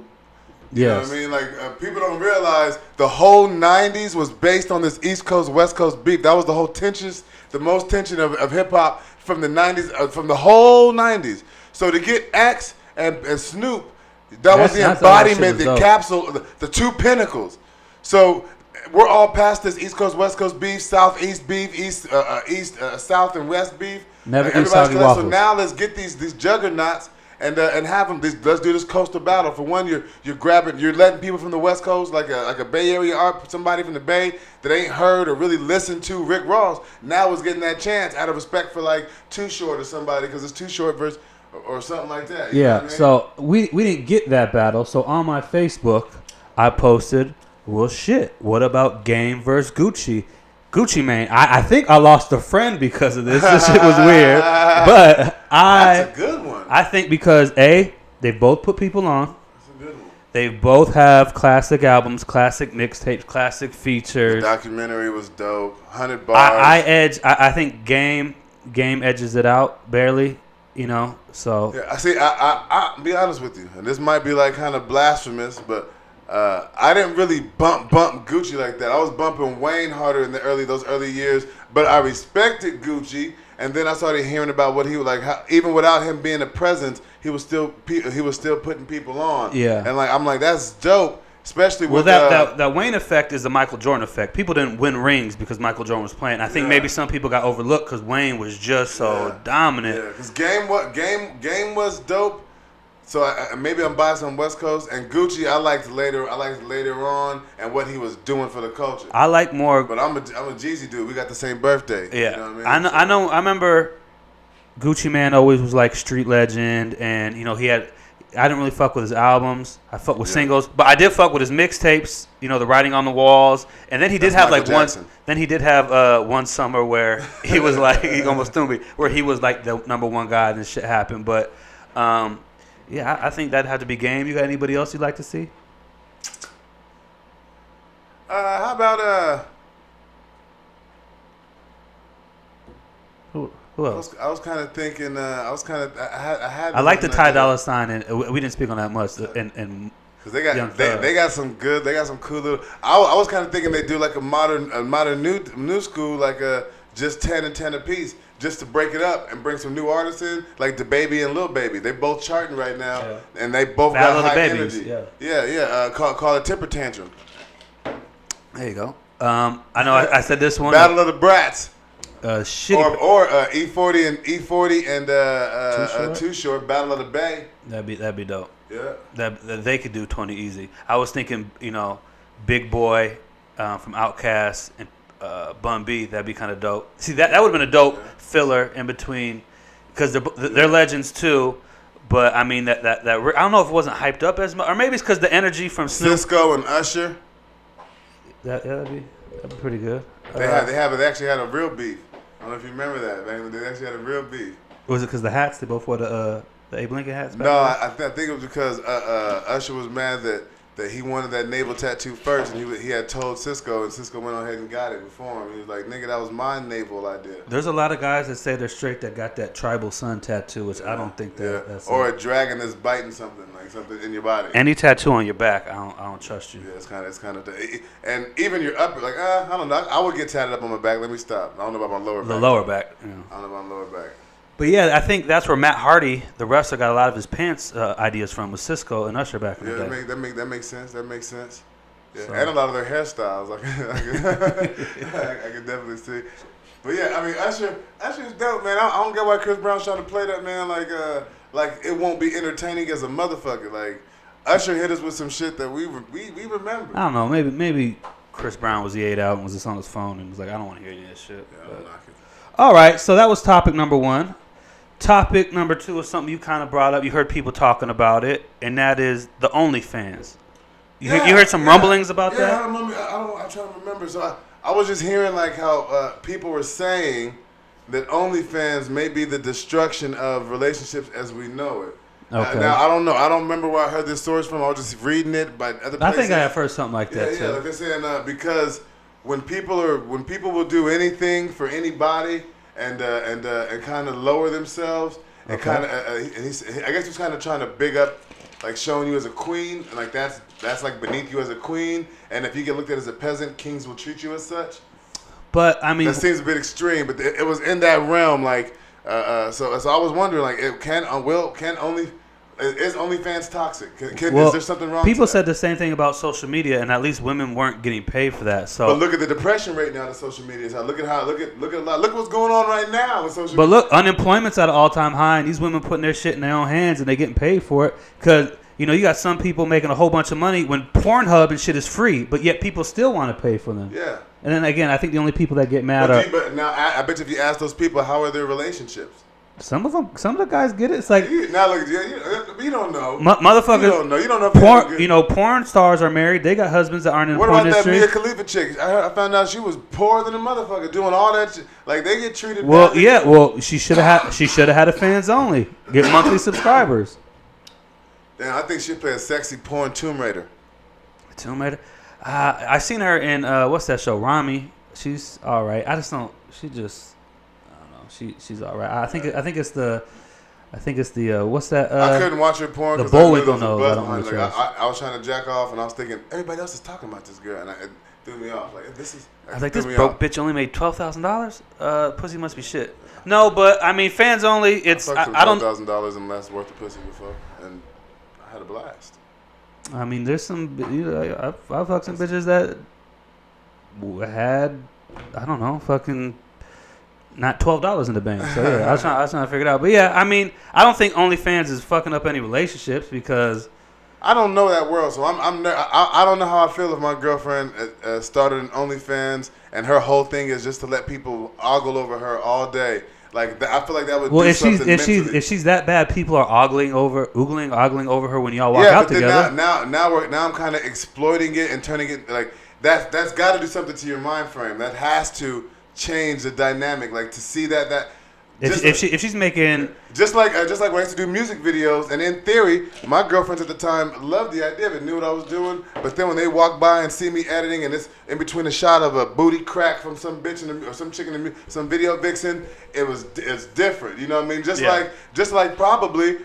You know what I mean? Like people don't realize the whole '90s was based on this East Coast West Coast beef. That was the whole the most tension of hip hop from the '90s, from the whole '90s. So to get X and Snoop, that was the embodiment, the capsule, the 2 pinnacles. So we're all past this East Coast West Coast beef, South East beef, South and West beef. Never Like, eat soggy so waffles. now let's get these juggernauts and have them. Let's do this coastal battle. For one, you're letting people from the West Coast, like a Bay Area art, somebody from the Bay that ain't heard or really listened to Rick Ross, now is getting that chance out of respect for like Too Short or somebody, because it's Too Short versus or something like that. You know what I mean? So we didn't get that battle. So on my Facebook, I posted, well, shit, what about Game versus Gucci? Gucci Mane, I think I lost a friend because of this. This shit was weird. But That's a good one. I think because, A, they both put people on. That's a good one. They both have classic albums, classic mixtapes, classic features. The documentary was dope. 100 bars. I think Game edges it out barely, you know. So Yeah, I see. I'll be honest with you, and this might be like kind of blasphemous, but I didn't really bump Gucci like that. I was bumping Wayne harder in those early years, but I respected Gucci. And then I started hearing about what he was like. How, even without him being a presence, he was still putting people on. Yeah. And like I'm like, that's dope, especially with that Wayne effect is the Michael Jordan effect. People didn't win rings because Michael Jordan was playing. I think maybe some people got overlooked because Wayne was just so dominant. Yeah, because game was dope. So maybe I'm biased on West Coast, and Gucci I liked later on, and what he was doing for the culture. I like more, but I'm a Jeezy dude. We got the same birthday. Yeah, you know what I mean? I know. I remember Gucci Mane always was like street legend, and you know I didn't really fuck with his albums. I fucked with singles, but I did fuck with his mixtapes. You know, the Writing on the Walls, and then he did have like Jackson. Then he did have one summer where he was like he almost threw me, where he was like the number one guy, and this shit happened. But yeah, I think that had to be Game. You got anybody else you'd like to see? How about Who else? I was kind of thinking. I had. I like the Ty Dolla $ign, and we didn't speak on that much. And because they got some cool little. I was kind of thinking they do like a modern new school, like just 10 and 10 apiece, just to break it up and bring some new artists in, like DaBaby and Lil Baby. They both charting right now, and they both Battle got high of the Babies, energy. yeah. Call it Temper Tantrum. There you go. I know I said this one. Battle of the Brats. Shitty. Or E40 and Too Short. Battle of the Bay. That'd be dope. Yeah. That they could do 20 easy. I was thinking, Big Boy from Outkast and Bun B. That'd be kind of dope. See, that would have been a dope filler in between, because they're legends too. But I mean that I don't know if it wasn't hyped up as much, or maybe it's because the energy from Snoop. Cisco and Usher. That'd be pretty good. They actually had a real beef. I don't know if you remember that. They actually had a real beef. Was it because the hats? They both wore the Abe Lincoln hats? No, I think it was because Usher was mad that he wanted that navel tattoo first, and he had told Cisco, and Cisco went on ahead and got it before him. He was like, "Nigga, that was my navel idea." There's a lot of guys that say they're straight that got that tribal sun tattoo, which I don't think that's or a dragon that's biting something in your body. Any tattoo on your back, I don't trust you. Yeah, it's kind of, and even your upper, like I don't know, I would get tatted up on my back. Let me stop. I don't know about my lower back. The lower back. Yeah. I don't know about my lower back. But yeah, I think that's where Matt Hardy, the wrestler, got a lot of his pants ideas from, was Cisco and Usher back in the day. That makes sense. Yeah, So. and a lot of their hairstyles, I can definitely see. But yeah, I mean, Usher's dope, man. I don't get why Chris Brown's trying to play that, man. Like it won't be entertaining as a motherfucker. Like Usher hit us with some shit that we remember. I don't know. Maybe Chris Brown was the 8 out and was just on his phone and was like, I don't want to hear any of this shit. Yeah, I don't knock it. All right, so that was topic number 1. Topic number 2 is something you kind of brought up. You heard people talking about it, and that is the OnlyFans. You heard some rumblings about that? Yeah, I'm trying to remember. So I was just hearing like how people were saying that OnlyFans may be the destruction of relationships as we know it. Okay. Now I don't know. I don't remember where I heard this source from. I was just reading it by other places. I think I have heard something like that too. Yeah, like they're saying because when people will do anything for anybody and kind of lower themselves and kind of I guess he's kind of trying to big up, like showing you as a queen, and like that's like beneath you as a queen, and if you get looked at as a peasant, kings will treat you as such. But I mean, that seems a bit extreme, but it was in that realm. Like so I was wondering, like, Is OnlyFans toxic? Well, is there something wrong? People to that? said the same thing about social media, and at least women weren't getting paid for that. So, But look at the depression rate now that social media is. Look at what's going on right now with social. But look, unemployment's at an all-time high, and these women putting their shit in their own hands, and they getting paid for it. Because you know, you got some people making a whole bunch of money when Pornhub and shit is free, but yet people still want to pay for them. Yeah. And then again, I think the only people that get mad are. But now I bet you if you ask those people, how are their relationships? Some of the guys get it. It's like Now look, you don't know. Motherfuckers. You don't know. You don't know. Porn stars are married. They got husbands that aren't in the What porn about that industry. Mia Khalifa chick? I found out she was poorer than a motherfucker doing all that shit. Like they get treated. Well, badly. yeah. Well, she should have had a fans only. Get monthly subscribers. Damn, I think she'd play a sexy porn Tomb Raider. Tomb Raider. I seen her in what's that show? Rami. She's all right. I just don't. She just. I don't know. She's all right. I think it's the what's that? I couldn't watch her porn. The because I knew there Bullwinkle was a nose. buzz I don't behind know it. what Like, I was trying to jack off, and I was thinking everybody else is talking about this girl, and it threw me off. Like this is. I was like, this broke bitch only made $12,000. Pussy must be shit. No, but I mean, fans only. It's I don't. $12,000 and less worth of pussy before, and I had a blast. I mean, there's some. I've fucked some bitches that had, I don't know, fucking not $12 in the bank. So yeah, I was trying to figure it out. But yeah, I mean, I don't think OnlyFans is fucking up any relationships because I don't know that world, so I don't know how I feel if my girlfriend started an OnlyFans and her whole thing is just to let people ogle over her all day. Like I feel like that would do something mentally. If she's that bad, people are ogling over her when y'all walk out together. Yeah, but now I'm kind of exploiting it and turning it like that's got to do something to your mind frame. That has to change the dynamic. Like to see that. If she's making just like when I used to do music videos, and in theory, my girlfriends at the time loved the idea of it, knew what I was doing. But then when they walk by and see me editing, and it's in between a shot of a booty crack from some bitch or some chick in some video vixen, it's different. You know what I mean? Just like probably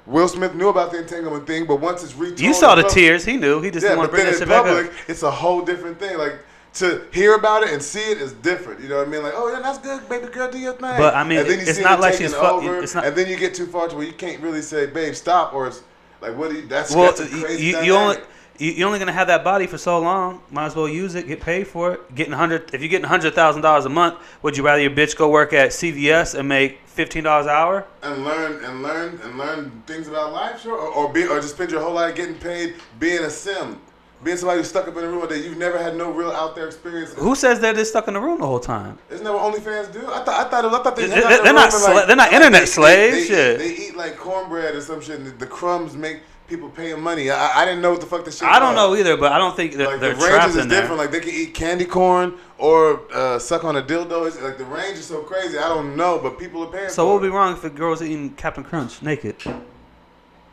Will Smith knew about the entanglement thing, but once it's retold, you saw the tears, he knew. He just didn't want to bring that shit back up. It's a whole different thing. Like. To hear about it and see it is different. You know what I mean? Like, oh yeah, that's good, baby girl, do your thing. But I mean, and then you it's see not it like taking she's over, fucking. And then you get too far to where you can't really say, babe, stop, or it's like, what do you? That's a crazy you're only gonna have that body for so long. Might as well use it, get paid for it. If you're getting $100,000 a month, would you rather your bitch go work at CVS and make $15 an hour and learn things about life, sure, or just spend your whole life getting paid being a sim? Being somebody who's stuck up in a room that you've never had no real out there experience. Who says they're just stuck in the room the whole time? Isn't that what OnlyFans do? I thought they're not internet slaves. They eat like cornbread or some shit. And the crumbs make people pay them money. I didn't know what the fuck this shit was. I don't know either, but I don't think they're the trapped ranges in is there. different. Like they can eat candy corn or suck on a dildo. It's, like the range is so crazy. I don't know, but people are paying. So what would be wrong if a girl's eating Captain Crunch naked?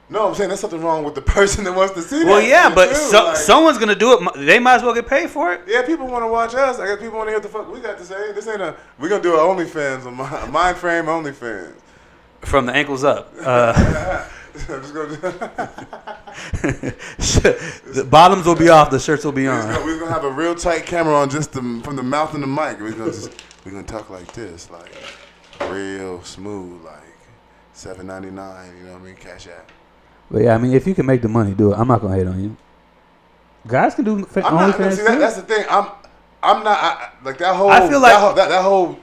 No, I'm saying there's something wrong with the person that wants to see that. Well, yeah, but someone's gonna do it. They might as well get paid for it. Yeah, people want to watch us. I guess people want to hear what the fuck we got to say. This ain't we're gonna do an OnlyFans, a Myndframe OnlyFans. From the ankles up. I'm just gonna the bottoms will be off. The shirts will be on. We're gonna have a real tight camera on, just from the mouth and the mic. We're gonna talk like this, like real smooth, like $7.99. You know what I mean? Cash App. But yeah, I mean, if you can make the money, do it. I'm not gonna hate on you. Guys can do OnlyFans too. That's the thing. I'm not like that whole. I feel like that whole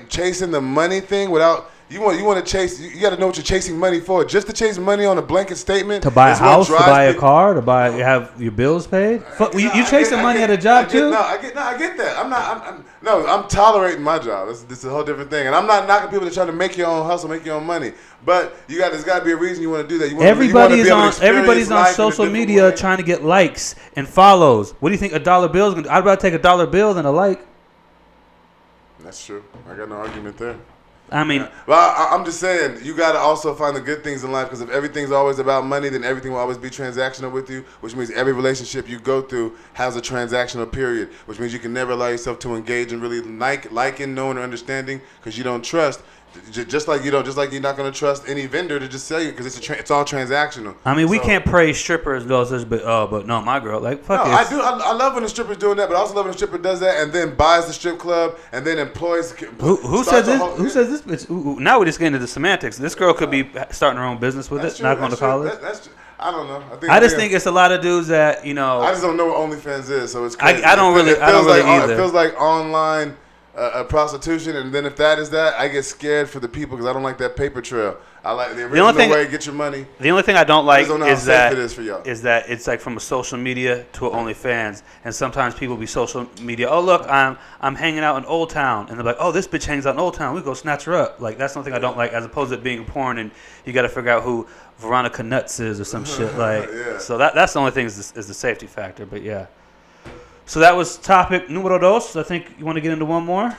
chasing the money thing without. You want to chase. You got to know what you're chasing money for. Just to chase money on a blanket statement. To buy a house, to buy a car, to have your bills paid. You chasing money at a job too. I get that. I'm tolerating my job. This is a whole different thing. And I'm not knocking people that try to make your own hustle, make your own money. But there's got to be a reason you want to do that. Everybody's on social media trying to get likes and follows. What do you think a dollar bill is going to do? I'd rather take a dollar bill than a like. That's true. I got no argument there. I mean, well, I'm just saying you got to also find the good things in life, because if everything's always about money, then everything will always be transactional with you, which means every relationship you go through has a transactional period, which means you can never allow yourself to engage in really liking, knowing, or understanding, because you don't trust. Just like you're not gonna trust any vendor to just sell you because it's all transactional. I mean, we can't praise strippers, but no, my girl, like fuck. No, I do. I love when the stripper's doing that, but I also love when the stripper does that and then buys the strip club and then employs. Who says this? Who says this bitch? Now we're just getting into the semantics. This girl could be starting her own business with it, not going to college. That's I don't know. I just think it's a lot of dudes that I just don't know what OnlyFans is, so it's crazy. I don't really either. It feels like online. Prostitution, and then if that is that, I get scared for the people because I don't like that paper trail. I like the original way to get your money. The only thing I don't like is that it's like from a social media to an OnlyFans, and sometimes people be social media. Oh look, I'm hanging out in Old Town, and they're like, oh, this bitch hangs out in Old Town. We go snatch her up. Like that's something I don't like, as opposed to it being porn and you got to figure out who Veronica Nuts is or some shit. Like so that's the only thing is the safety factor. But yeah. So that was topic numero dos. I think you want to get into one more?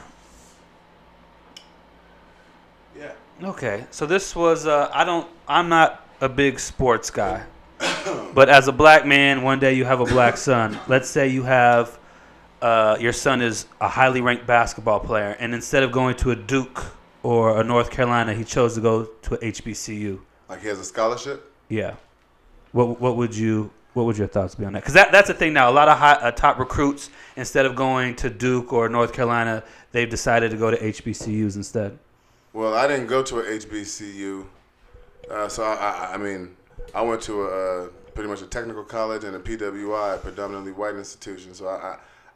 Yeah. Okay. So this was I'm not a big sports guy. But as a black man, one day you have a black son. Let's say you have your son is a highly ranked basketball player, and instead of going to a Duke or a North Carolina, he chose to go to a HBCU. Like he has a scholarship? Yeah. What would your thoughts be on that? Because that's the thing now. A lot of top recruits, instead of going to Duke or North Carolina, they've decided to go to HBCUs instead. Well, I didn't go to a HBCU. So, I mean, I went to pretty much a technical college and a PWI, a predominantly white institution. So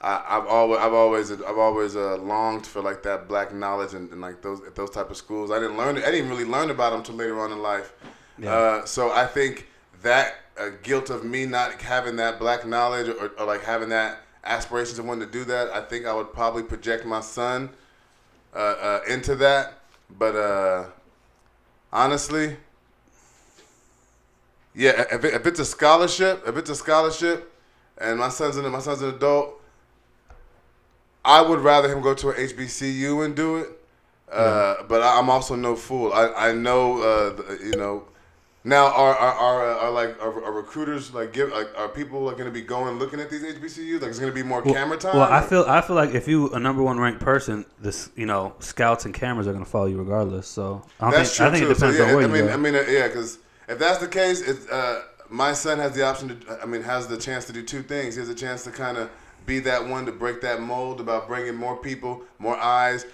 I've always longed for like that black knowledge and like those type of schools. I didn't really learn about them until later on in life. Yeah. So I think that guilt of me not having that black knowledge or like having that aspirations of wanting to do that, I think I would probably project my son into that. But honestly, yeah, if it's a scholarship, and my son's an adult, I would rather him go to a HBCU and do it. But I'm also no fool. I know Now, are recruiters are people going to be going looking at these HBCUs? Like, is going to be more camera time? Well, I feel like if you a number one ranked person, scouts and cameras are going to follow you regardless. So I think it depends on where you go. Because if that's the case, my son has the option to. Has the chance to do two things. He has a chance to kind of be that one to break that mold about bringing more people, more eyes,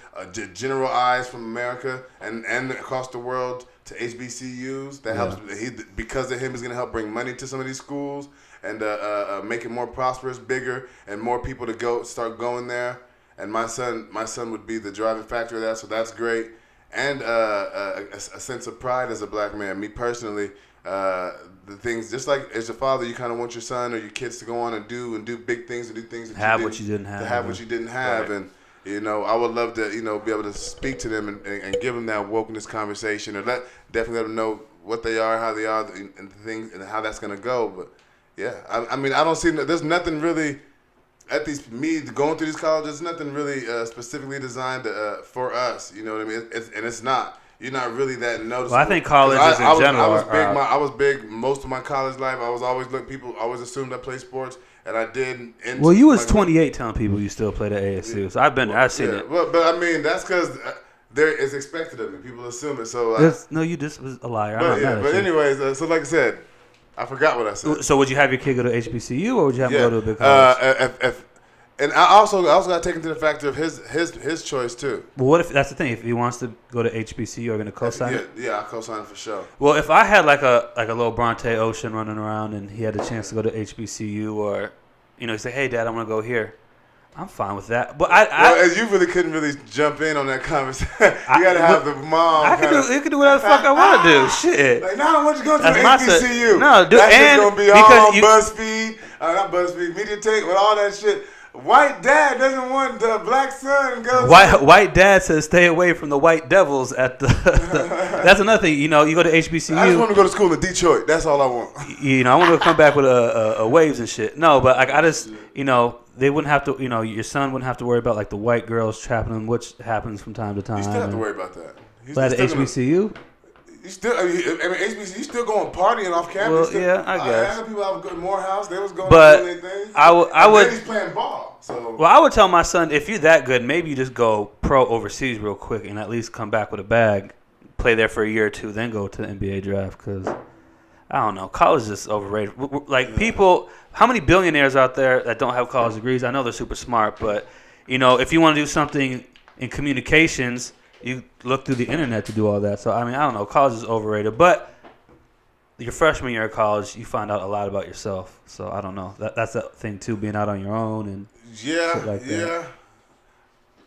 general eyes from America and across the world to HBCUs. That helps. Because of him, is going to help bring money to some of these schools and make it more prosperous, bigger, and more people to start going there. And my son would be the driving factor of that. So that's great, and a sense of pride as a black man. Me personally. The things, just like as a father, you kind of want your son or your kids to go on and do big things and do things that have what you didn't have. To have what you didn't have, right. And I would love to be able to speak to them and give them that wokeness conversation, or definitely let them know what they are, how they are, and things, and how that's gonna go. But yeah, I don't see there's nothing really at me going through these colleges. There's nothing really specifically designed for us. You know what I mean? It's not. You're not really that noticeable. Well, I think colleges in general. I was big most of my college life. I was always people always assumed I played sports, and I did. Well, you was 28 telling people you still played at ASU. Yeah. So I've seen it. Well, but that's because it's expected of me. People assume it. So you just was a liar. But anyways, so like I said, I forgot what I said. So would you have your kid go to HBCU or would you have him go to a big college? And I also got taken to the factor of his choice too. Well, what if that's the thing? If he wants to go to HBCU, you're going to co-sign it? Yeah, I'll co-sign it for sure. Well, if I had like a little Bronte Ocean running around and he had a chance to go to HBCU, or he say, "Hey, Dad, I'm going to go here," I'm fine with that. But you really couldn't really jump in on that conversation. You got to have the mom. You can do whatever the fuck I want to do. Shit. Like, no, I want you to go to HBCU. No, dude, that's going to be all BuzzFeed, not BuzzFeed, MediaTek, with all that shit. White dad doesn't want the black son to go. White dad says stay away from the white devils at the. That's another thing. You go to HBCU. I just want to go to school in Detroit. That's all I want. I want to come back with a waves and shit. No, but I just they wouldn't have to. Your son wouldn't have to worry about like the white girls trapping him, which happens from time to time. You still have to worry about that. But at HBCU. You still, HBCU, you still going partying off campus. Well, yeah, I guess. I had people have a good Morehouse. They was going but doing their thing. I would. He's playing ball. So. Well, I would tell my son, if you're that good, maybe you just go pro overseas real quick and at least come back with a bag, play there for a year or two, then go to the NBA draft. Because I don't know, college is overrated. Like people, how many billionaires out there that don't have college degrees? I know they're super smart, but you know, if you want to do something in communications, you look through the internet to do all that. So I mean, I don't know, college is overrated. But your freshman year of college, you find out a lot about yourself. So I don't know. That's the thing too, being out on your own and shit like that.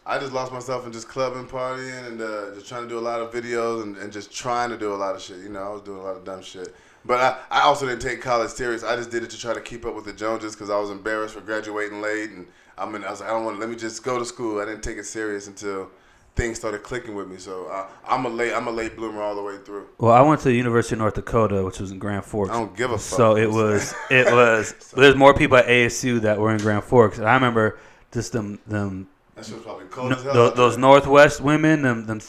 I just lost myself in just clubbing, partying, and just trying to do a lot of videos and just trying to do a lot of shit. You know, I was doing a lot of dumb shit. But I also didn't take college serious. I just did it to try to keep up with the Joneses because I was embarrassed for graduating late. And I was like, I don't want to, let me just go to school. I didn't take it serious until things started clicking with me. So I'm a late bloomer all the way through. Well, I went to the University of North Dakota, which was in Grand Forks. I don't give a fuck. So it was there's more people at ASU that were in Grand Forks. And I remember just them that shit was probably cold as hell. Those Northwest women, them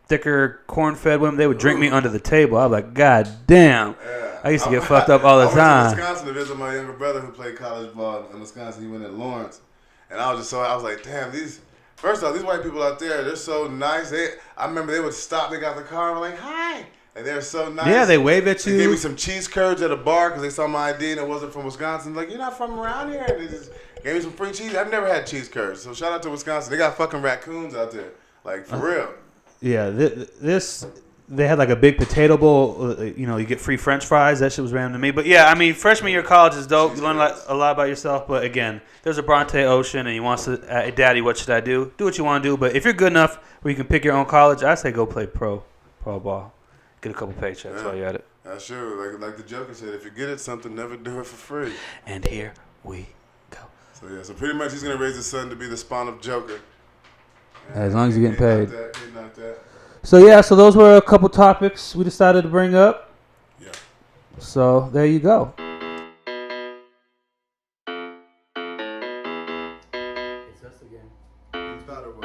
thicker corn-fed women, they would drink me under the table. I was like, God damn. Yeah. I used to get fucked up all the time. I went to Wisconsin to visit my younger brother who played college ball in Wisconsin. He went at Lawrence. And I was like, damn, first off, these white people out there, they're so nice. I remember they would stop, they got the car, and were like, hi. And they're so nice. Yeah, they wave at you. They gave me some cheese curds at a bar because they saw my ID and it wasn't from Wisconsin. Like, you're not from around here. And they just gave me some free cheese. I've never had cheese curds. So shout out to Wisconsin. They got fucking raccoons out there. Like, for real. Yeah, they had like a big potato bowl. You know, you get free French fries. That shit was random to me. But yeah, I mean, freshman year of college is dope. You learn a lot about yourself. But again, there's a Bronte Ocean, and he wants to, Daddy, what should I do? Do what you want to do. But if you're good enough where you can pick your own college, I say go play pro ball. Get a couple paychecks while you're at it. That's true. Like the Joker said, if you're good at something, never do it for free. And here we go. So pretty much he's going to raise his son to be the spawn of Joker. As long as you're getting paid. Not that. So those were a couple topics we decided to bring up. Yeah. So there you go. It's us again. You thought it was.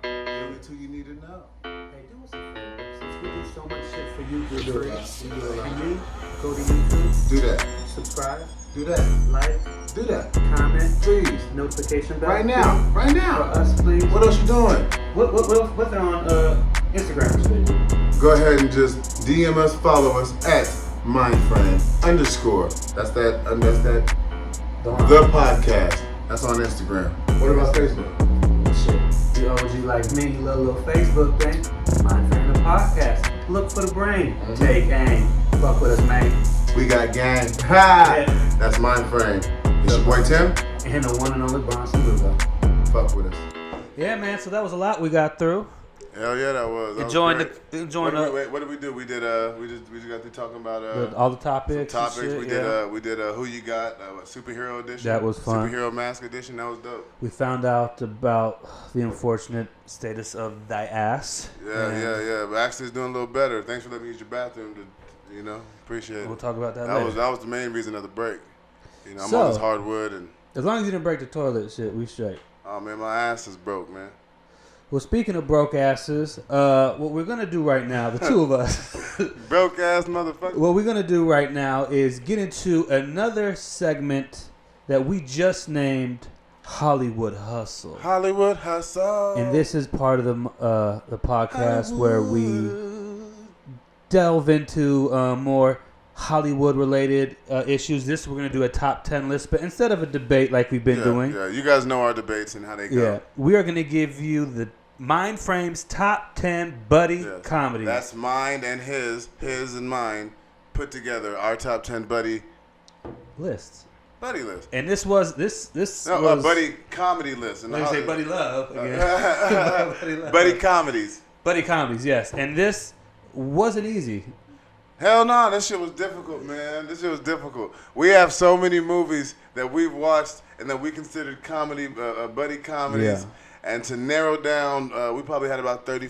The only two you need to know. Hey, do us a favor. Since we do so much shit for you, can you go to YouTube? Do that. Subscribe. Do that. Like. Do that. Comment. Please. Notification bell. Right now. For us, please. What else you doing? What's on Instagram? Go ahead and just DM us, follow us at Myndframe _ That's the podcast. That's on Instagram. What about Facebook? Shit. The OG like me, little Facebook thing. Myndframe The Podcast. Look for the brain. Take aim. Fuck with us, man. We got gang. Ha! Yeah. That's Myndframe. It's your boy Tim. And the one and only Bronson Lugo. Fuck with us. Yeah, man. So that was a lot we got through. Hell yeah, that was. Enjoying what did we do? We just got through talking about all the topics. Shit, we did Who You Got, Superhero Edition. That was fun. Superhero Mask Edition. That was dope. We found out about the unfortunate status of thy ass. Yeah. But actually, it's doing a little better. Thanks for letting me use your bathroom. Appreciate it. We'll talk about that later. That was the main reason of the break. I'm on this hardwood and. As long as you didn't break the toilet, shit, we straight. Oh man, my ass is broke, man. Well, speaking of broke asses, what we're going to do right now, the two of us. Broke ass motherfucker. What we're going to do right now is get into another segment that we just named Hollywood Hustle. Hollywood Hustle. And this is part of the podcast where we delve into more Hollywood-related issues. This we're going to do a top 10 list, but instead of a debate like we've been doing. Yeah, you guys know our debates and how they go. Yeah, we are going to give you the Myndframe's top 10 buddy comedies. That's mine and his and mine put together. Our top 10 buddy lists. Buddy list. And this was buddy comedy list. Let me say buddy love again. Buddy comedies. Buddy comedies, yes. And this wasn't easy. Hell no, this shit was difficult, man. This shit was difficult. We have so many movies that we've watched and that we considered comedy, buddy comedies. Yeah. And to narrow down, we probably had about 30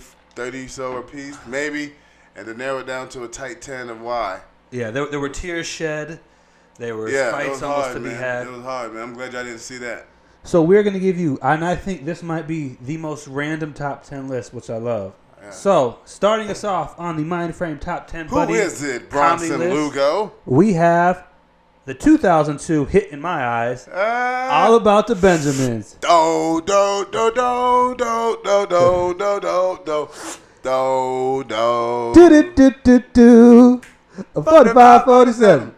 so a piece, maybe. And to narrow it down to a tight 10 of why. Yeah, there were tears shed. There were fights almost to be had. It was hard, man. I'm glad y'all didn't see that. So we're going to give you, and I think this might be the most random top 10 list, which I love. Yeah. So, starting us off on the Myndframe top 10 buddy. Who is it, Bronson Lugo? We have the 2002 hit in my eyes, All About the Benjamins. Do do do do do do do do do do do Do 45, 47.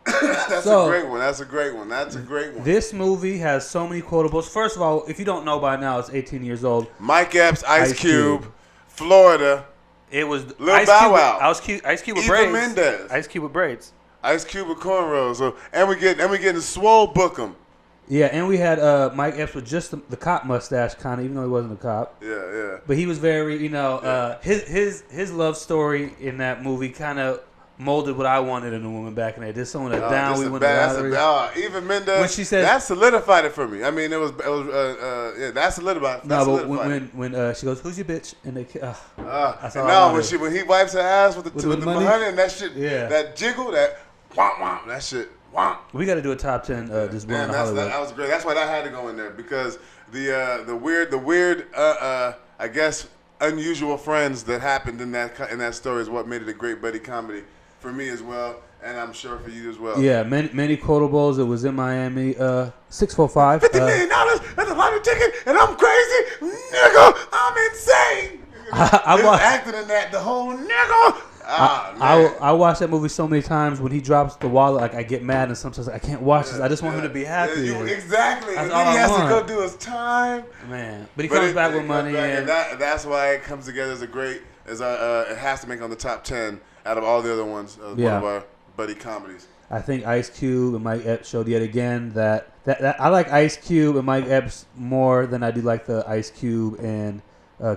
That's a great one. That's a great one. That's a great one. This movie has so many quotables. First of all, if you don't know by now, it's 18 years old. Mike Epps, Ice Cube, Florida. It was Lil Bow Wow. Ice Cube with Eva braids. Mendes. Ice Cube with braids. Ice Cube with cornrows. So, and we getting Swole Bookham. Yeah, and we had Mike Epps with just the cop mustache, kind of, even though he wasn't a cop. Yeah. But he was very, his love story in that movie kind of molded what I wanted in a woman back in the day. This someone that down we went to lottery. Eva Mendes. When she said that solidified it for me. I mean, that solidified. No, but when she goes, "Who's your bitch?" and they, when he wipes her ass with the money and that shit, that jiggle, that womp, that shit. We got to do a top 10. Just one. That was great. That's why that had to go in there because the weird, I guess, unusual friends that happened in that story is what made it a great buddy comedy for me as well, and I'm sure for you as well. Yeah, many quotables. It was in Miami. 645. $50 million. That's a lottery ticket, and I'm crazy, nigga. I'm insane. I was acting in that the whole nigga. I watched that movie so many times. When he drops the wallet, like I get mad, and sometimes I can't watch this. I just want him to be happy. Exactly. And then he has to go do his time. Man, but he comes back with money, and that's why it comes together as a great. It has to make on the top 10 out of all the other ones. One of our buddy comedies. I think Ice Cube and Mike Epps showed yet again that I like Ice Cube and Mike Epps more than I do like the Ice Cube and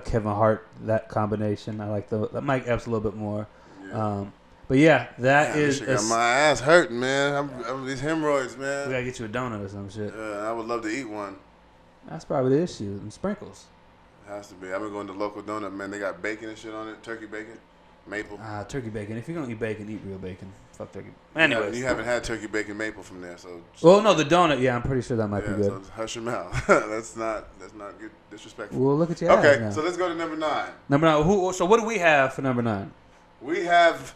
Kevin Hart, that combination. I like the Mike Epps a little bit more. Yeah. But yeah, that is. Got my ass hurting, man. I'm these hemorrhoids, man. We gotta get you a donut or some shit. I would love to eat one. That's probably the issue. And sprinkles. It has to be. I've been going to local donut, man. They got bacon and shit on it. Turkey bacon, maple. Turkey bacon. If you're gonna eat bacon, eat real bacon. Fuck turkey. Anyways, you haven't had turkey bacon maple from there, so. Well, no, the donut. Yeah, I'm pretty sure that might be good. So hush your mouth. That's not good. Disrespectful. Well, look at you. Okay, so let's go to number 9. Number 9. So what do we have for number 9? We have.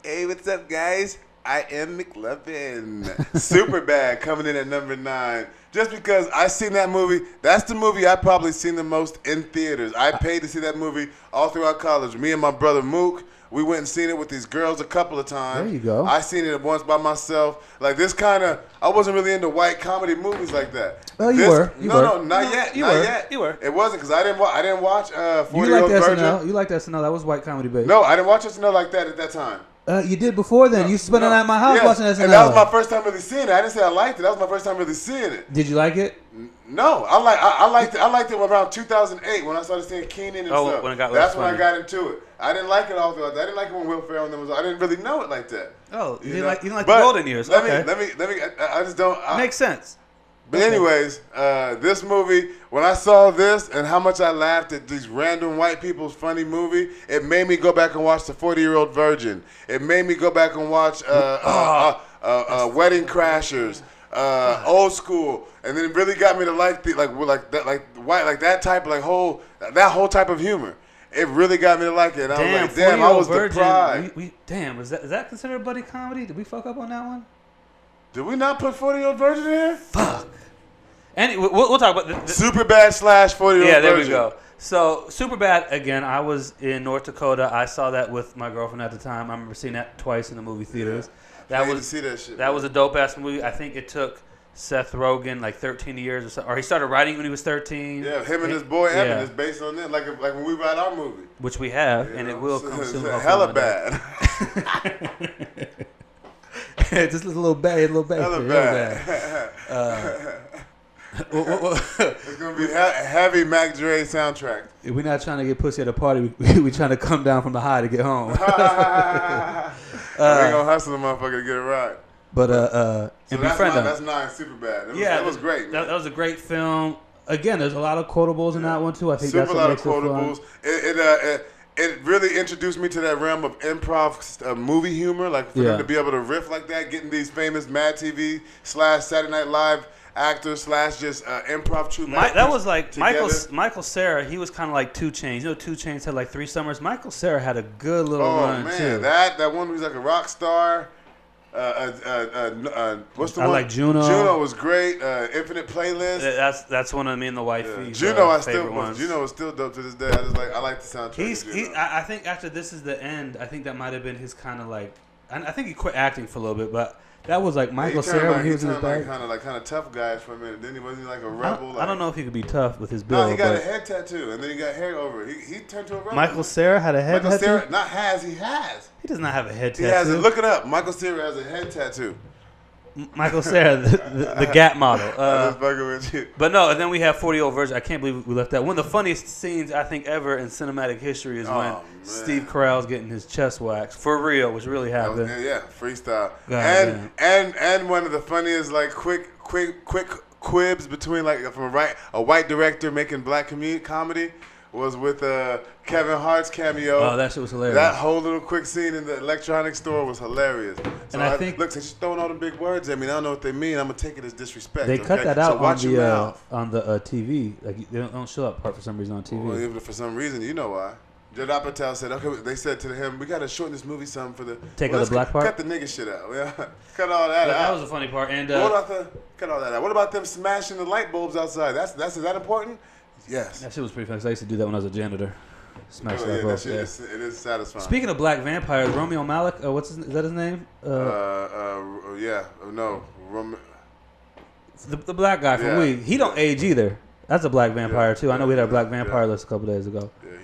Hey, what's up, guys? I am McLovin. Superbad coming in at number 9. Just because I seen that movie, that's the movie I probably seen the most in theaters. I paid to see that movie all throughout college. Me and my brother Mook, we went and seen it with these girls a couple of times. There you go. I seen it once by myself. Like this kind of, I wasn't really into white comedy movies like that. Well, you were. No, not yet. You not were. yet. You were. It wasn't because I didn't watch 40-Year-Old Virgin. SNL. You liked SNL. That was white comedy based. No, I didn't watch SNL like that at that time. You did before then. You spent the night at my house watching SNL. And that was my first time really seeing it. I didn't say I liked it. That was my first time really seeing it. Did you like it? No, I liked it. I liked it around 2008 when I started seeing Keenan and stuff. That's when I got into it. I didn't like it all throughout. I didn't like it when Will Ferrell and them was. I didn't really know it like that. Oh, you didn't like the golden years. Let me. I just don't. Makes sense. But anyways, this movie, when I saw this and how much I laughed at these random white people's funny movie, it made me go back and watch The 40-Year-Old Virgin. It made me go back and watch Wedding Crashers, Old School, and then it really got me to like that whole type of humor. It really got me to like it. And I was like, damn, I was deprived. Is that considered a buddy comedy? Did we fuck up on that one? Did we not put 40-Year-Old Virgin in here? Fuck. Anyway, we'll talk about the Superbad / 40-Year-Old Virgin. Yeah, there we go. So Superbad, again, I was in North Dakota. I saw that with my girlfriend at the time. I remember seeing that twice in the movie theaters. Yeah. I see that shit. That was a dope-ass movie. I think it took Seth Rogen like 13 years or so. Or he started writing when he was 13. Yeah, him and his boy Evan is based on that. Like when we write our movie. Which we have, and it will come soon. Hella bad. Just a little bad. Hella bad. It's going to be a heavy Mac Dre soundtrack. We're not trying to get pussy at a party. We're trying to come down from the high to get home. We ain't going to hustle the motherfucker to get it right. But, so and that's 9, Superbad. That was great. That was a great film. Again, there's a lot of quotables in that one, too. I think Super that's what makes quotables. It really introduced me to that realm of improv movie humor. Like, for them to be able to riff like that, getting these famous Mad TV / Saturday Night Live actors / just improv troupe actors. That was like together. Michael Cera. He was kind of like 2 Chainz. You know, 2 Chainz had like 3 summers. Summers. Michael Cera had a good little run, too. Oh, man. That one who's like a rock star. What's the I one? like Juno. Juno was great. Infinite Playlist. That's one of me and the wifey. Juno, Juno is still dope to this day. I like the soundtrack. I think after This Is the End, I think that might have been his kind of like. I think he quit acting for a little bit, but that was like Michael Cera when he was in his bag. Kind of tough guys for a minute. Then he wasn't like a rebel. I don't know if he could be tough with his build. No, he got a head tattoo, and then he got hair over it. He turned to a rebel. Michael Cera had a head tattoo? He has. He does not have a head tattoo. He has it. Look it up. Michael Cera has a head tattoo. Michael Cera, the Gap model. I'm just fucking with you. But no, and then we have 40-Year-Old Virgin. I can't believe we left that. One of the funniest scenes I think ever in cinematic history is when Steve Carell's getting his chest waxed for real, which really happened. Freestyle. And one of the funniest like quick quibs between like from a white director making black comedy was with Kevin Hart's cameo. Oh, that shit was hilarious. That whole little quick scene in the electronics store was hilarious. So and I think look, she's throwing all the big words at me. I don't know what they mean. I'm gonna take it as disrespect. They cut that out on the TV. Like they don't show that part for some reason on TV. Well, even for some reason, you know why. Judd Apatow said, "Okay." They said to him, "We gotta shorten this movie some for the out the black part. Cut the nigga shit out. Yeah, cut all that out. That was a funny part. And cut all that out. What about them smashing the light bulbs outside? Is that important? Yes. That shit was pretty fun. I used to do that when I was a janitor. Smash light bulbs. It is satisfying. Speaking of black vampires, Romeo Malik. Is that his name? The black guy from Weed. He don't age either. That's a black vampire too. I know we had a black vampire list a couple days ago. Yeah,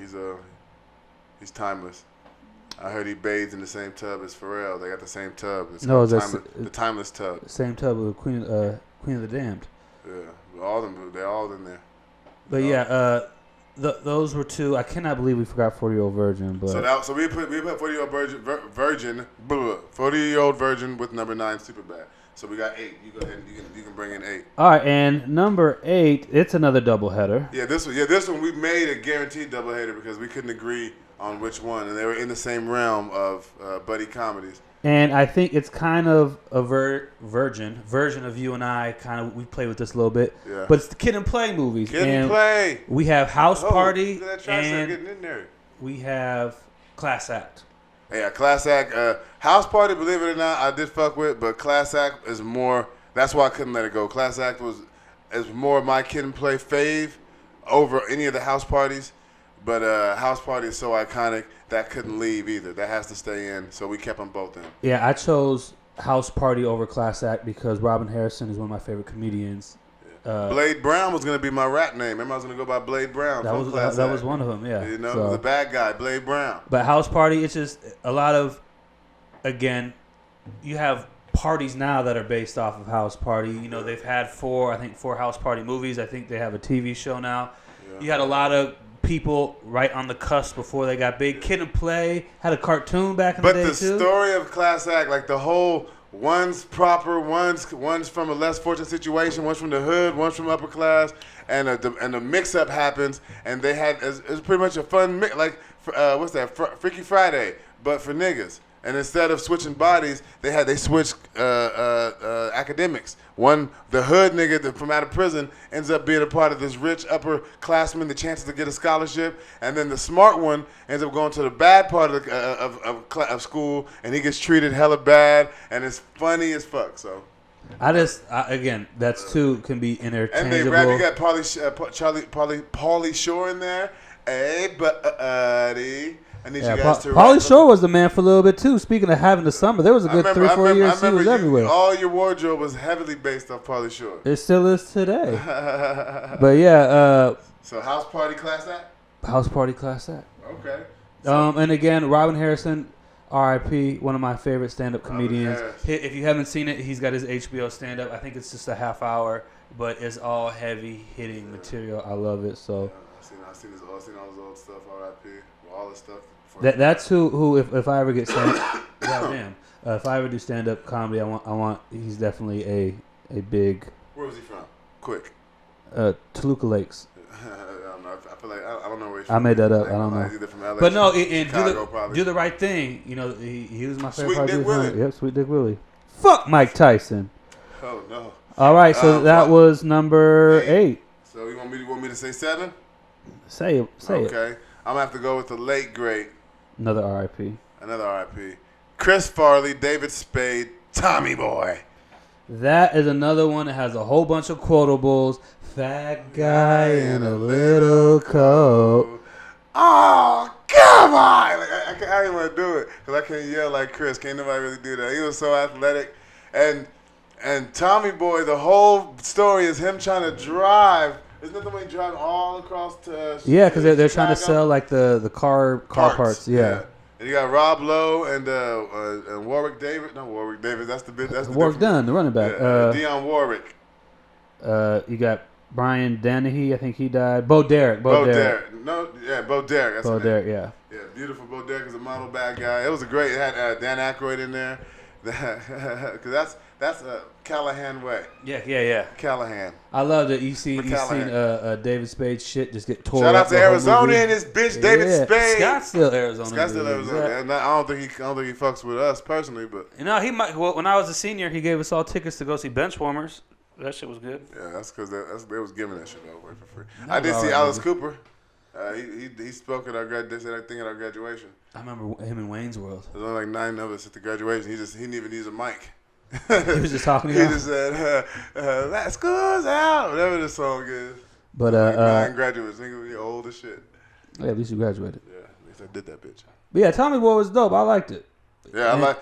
he's timeless. I heard he bathes in the same tub as Pharrell. They got the same tub. It's the timeless tub. Same tub with Queen of the Damned. Yeah, they're all in there. But those were two. I cannot believe we forgot 40-Year-Old Virgin. But so we put 40-Year-Old Virgin, 40-Year-Old Virgin with number 9 Superbad. So we got 8. You go ahead and you can bring in 8. All right, and number 8, it's another doubleheader. Yeah, this one we made a guaranteed doubleheader because we couldn't agree on which one, and they were in the same realm of buddy comedies. And I think it's kind of a version of You and I. We play with this a little bit. Yeah. But it's the Kid and Play movies. Kid and Play. We have House Party. Look at that and getting in there. We have Class Act. Yeah, Class Act. House Party, believe it or not, I did fuck with, but Class Act is more. That's why I couldn't let it go. Class Act is more my Kid and Play fave over any of the house parties. But House Party is so iconic that couldn't leave either. That has to stay in. So we kept them both in. Yeah, I chose House Party over Class Act because Robin Harrison is one of my favorite comedians. Blade Brown was going to be my rap name. Remember, I was going to go by Blade Brown. That was one of them, yeah. You know, the bad guy, Blade Brown. But House Party, it's just a lot of, again, you have parties now that are based off of House Party. You know, they've had 4 House Party movies. I think they have a TV show now. Yeah. You had a lot of people right on the cusp before they got big. Kid and Play had a cartoon back in the day, too. But the story of Class Act, like the whole... One's proper, one's from a less fortunate situation, one's from the hood, one's from upper class, and the mix-up happens, and they had it's pretty much a fun mix, like what's that, Freaky Friday, but for niggas. And instead of switching bodies, they switched academics. The hood nigga from out of prison ends up being a part of this rich upperclassman, the chances to get a scholarship, and then the smart one ends up going to the bad part of school, and he gets treated hella bad, and it's funny as fuck. So, again, that's two can be interchangeable. And you got Pauly Shore in there. Hey, buddy. I need you guys to Pauly Shore was the man for a little bit too. Speaking of having the summer, there was a good 3-4 years he was everywhere. All your wardrobe was heavily based off Pauly Shore. It still is today. But yeah. So House Party Class Act? House Party Class Act. Okay. And again, Robin Harrison, R.I.P., one of my favorite stand-up comedians. If you haven't seen it, he's got his HBO stand-up. I think it's just a half hour, but it's all heavy-hitting material. I love it. So. I've seen all his old stuff, R.I.P., all this stuff. That's who if I ever get goddamn, if I ever do stand up comedy, I want he's definitely a big. Where was he from? Quick. Toluca Lakes. I don't know. I feel like I don't know where he's from. I made that up. I don't know. He's either from LA, but no, and do the right thing. You know, he was my favorite. Sweet Dick Willie. Yep, Sweet Dick Willie. Fuck Mike Tyson. Oh no. All right, so that was number 8. So you want me to say 7? Say it. Okay. I'm going to have to go with the late, great. Another R.I.P. Chris Farley, David Spade, Tommy Boy. That is another one that has a whole bunch of quotables. Fat guy in a little coat. Oh, come on! Like, I didn't want to do it because I can't yell like Chris. Can't nobody really do that. He was so athletic. And Tommy Boy, the whole story is him trying to drive. Isn't that the way he driving all across to Yeah, because they're trying to sell like the car parts. Yeah. And you got Rob Lowe and Warwick Davis. Not Warwick Davis. That's the bit. That's the Warwick Dunn, the running back. Dionne Warwick. You got Brian Dennehy. I think he died. Bo Derek. Bo Derek. No, yeah, Bo Derek. That's Bo Derek. Yeah. Yeah, beautiful. Bo Derek is a model bad guy. It was a great. It had Dan Aykroyd in there. Because that's a Callahan way. Yeah. Callahan. I love that you seen David Spade's shit just get tore Shout up. out to Arizona and this bitch David Spade. Scottsdale, Arizona. Yeah. And I don't think he fucks with us personally, but he might. Well, when I was a senior, he gave us all tickets to go see Benchwarmers. That shit was good. Yeah, that's because they was giving that shit away for free. I did see Alice Cooper. He spoke at our graduation. I remember him in Wayne's World. There's only like 9 of us at the graduation. He didn't even use a mic. He was just talking to you. He just said, "That school's out," whatever the song is. But 9 graduates, nigga, you're old as shit. Yeah, at least you graduated. Yeah, at least I did that bitch. But yeah, Tommy Boy was dope. I liked it. Yeah,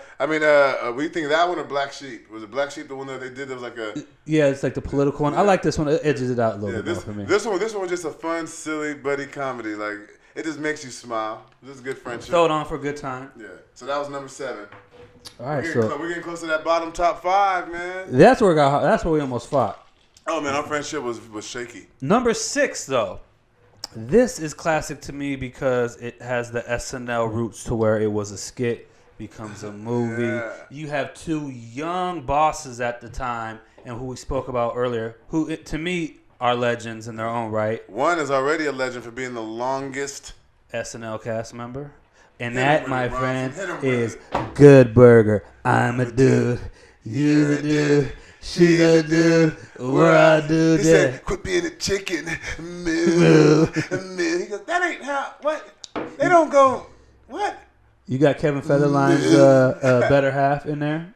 we think that one or Black Sheep? Was it Black Sheep the one that they did that was like a... Yeah, it's like the political one. I like this one. It edges it out a little bit more for me. This one was just a fun, silly, buddy comedy. Like, it just makes you smile. This is good friendship. Throw it on for a good time. Yeah. So that was number 7. All right, we're getting close to that bottom top 5, man. That's where we almost fought. Oh, man, our friendship was shaky. Number 6, though. This is classic to me because it has the SNL roots to where it was a skit, becomes a movie. Yeah. You have 2 young bosses at the time, and who we spoke about earlier, who to me are legends in their own right. One is already a legend for being the longest SNL cast member. And that, my friend, is Good Burger. I'm a dude. You're a dude. She's a dude. We're a dude. He said, "Quit being a chicken." Moo. He goes, "That ain't how. What? They don't go. What?" You got Kevin Federline's better half in there.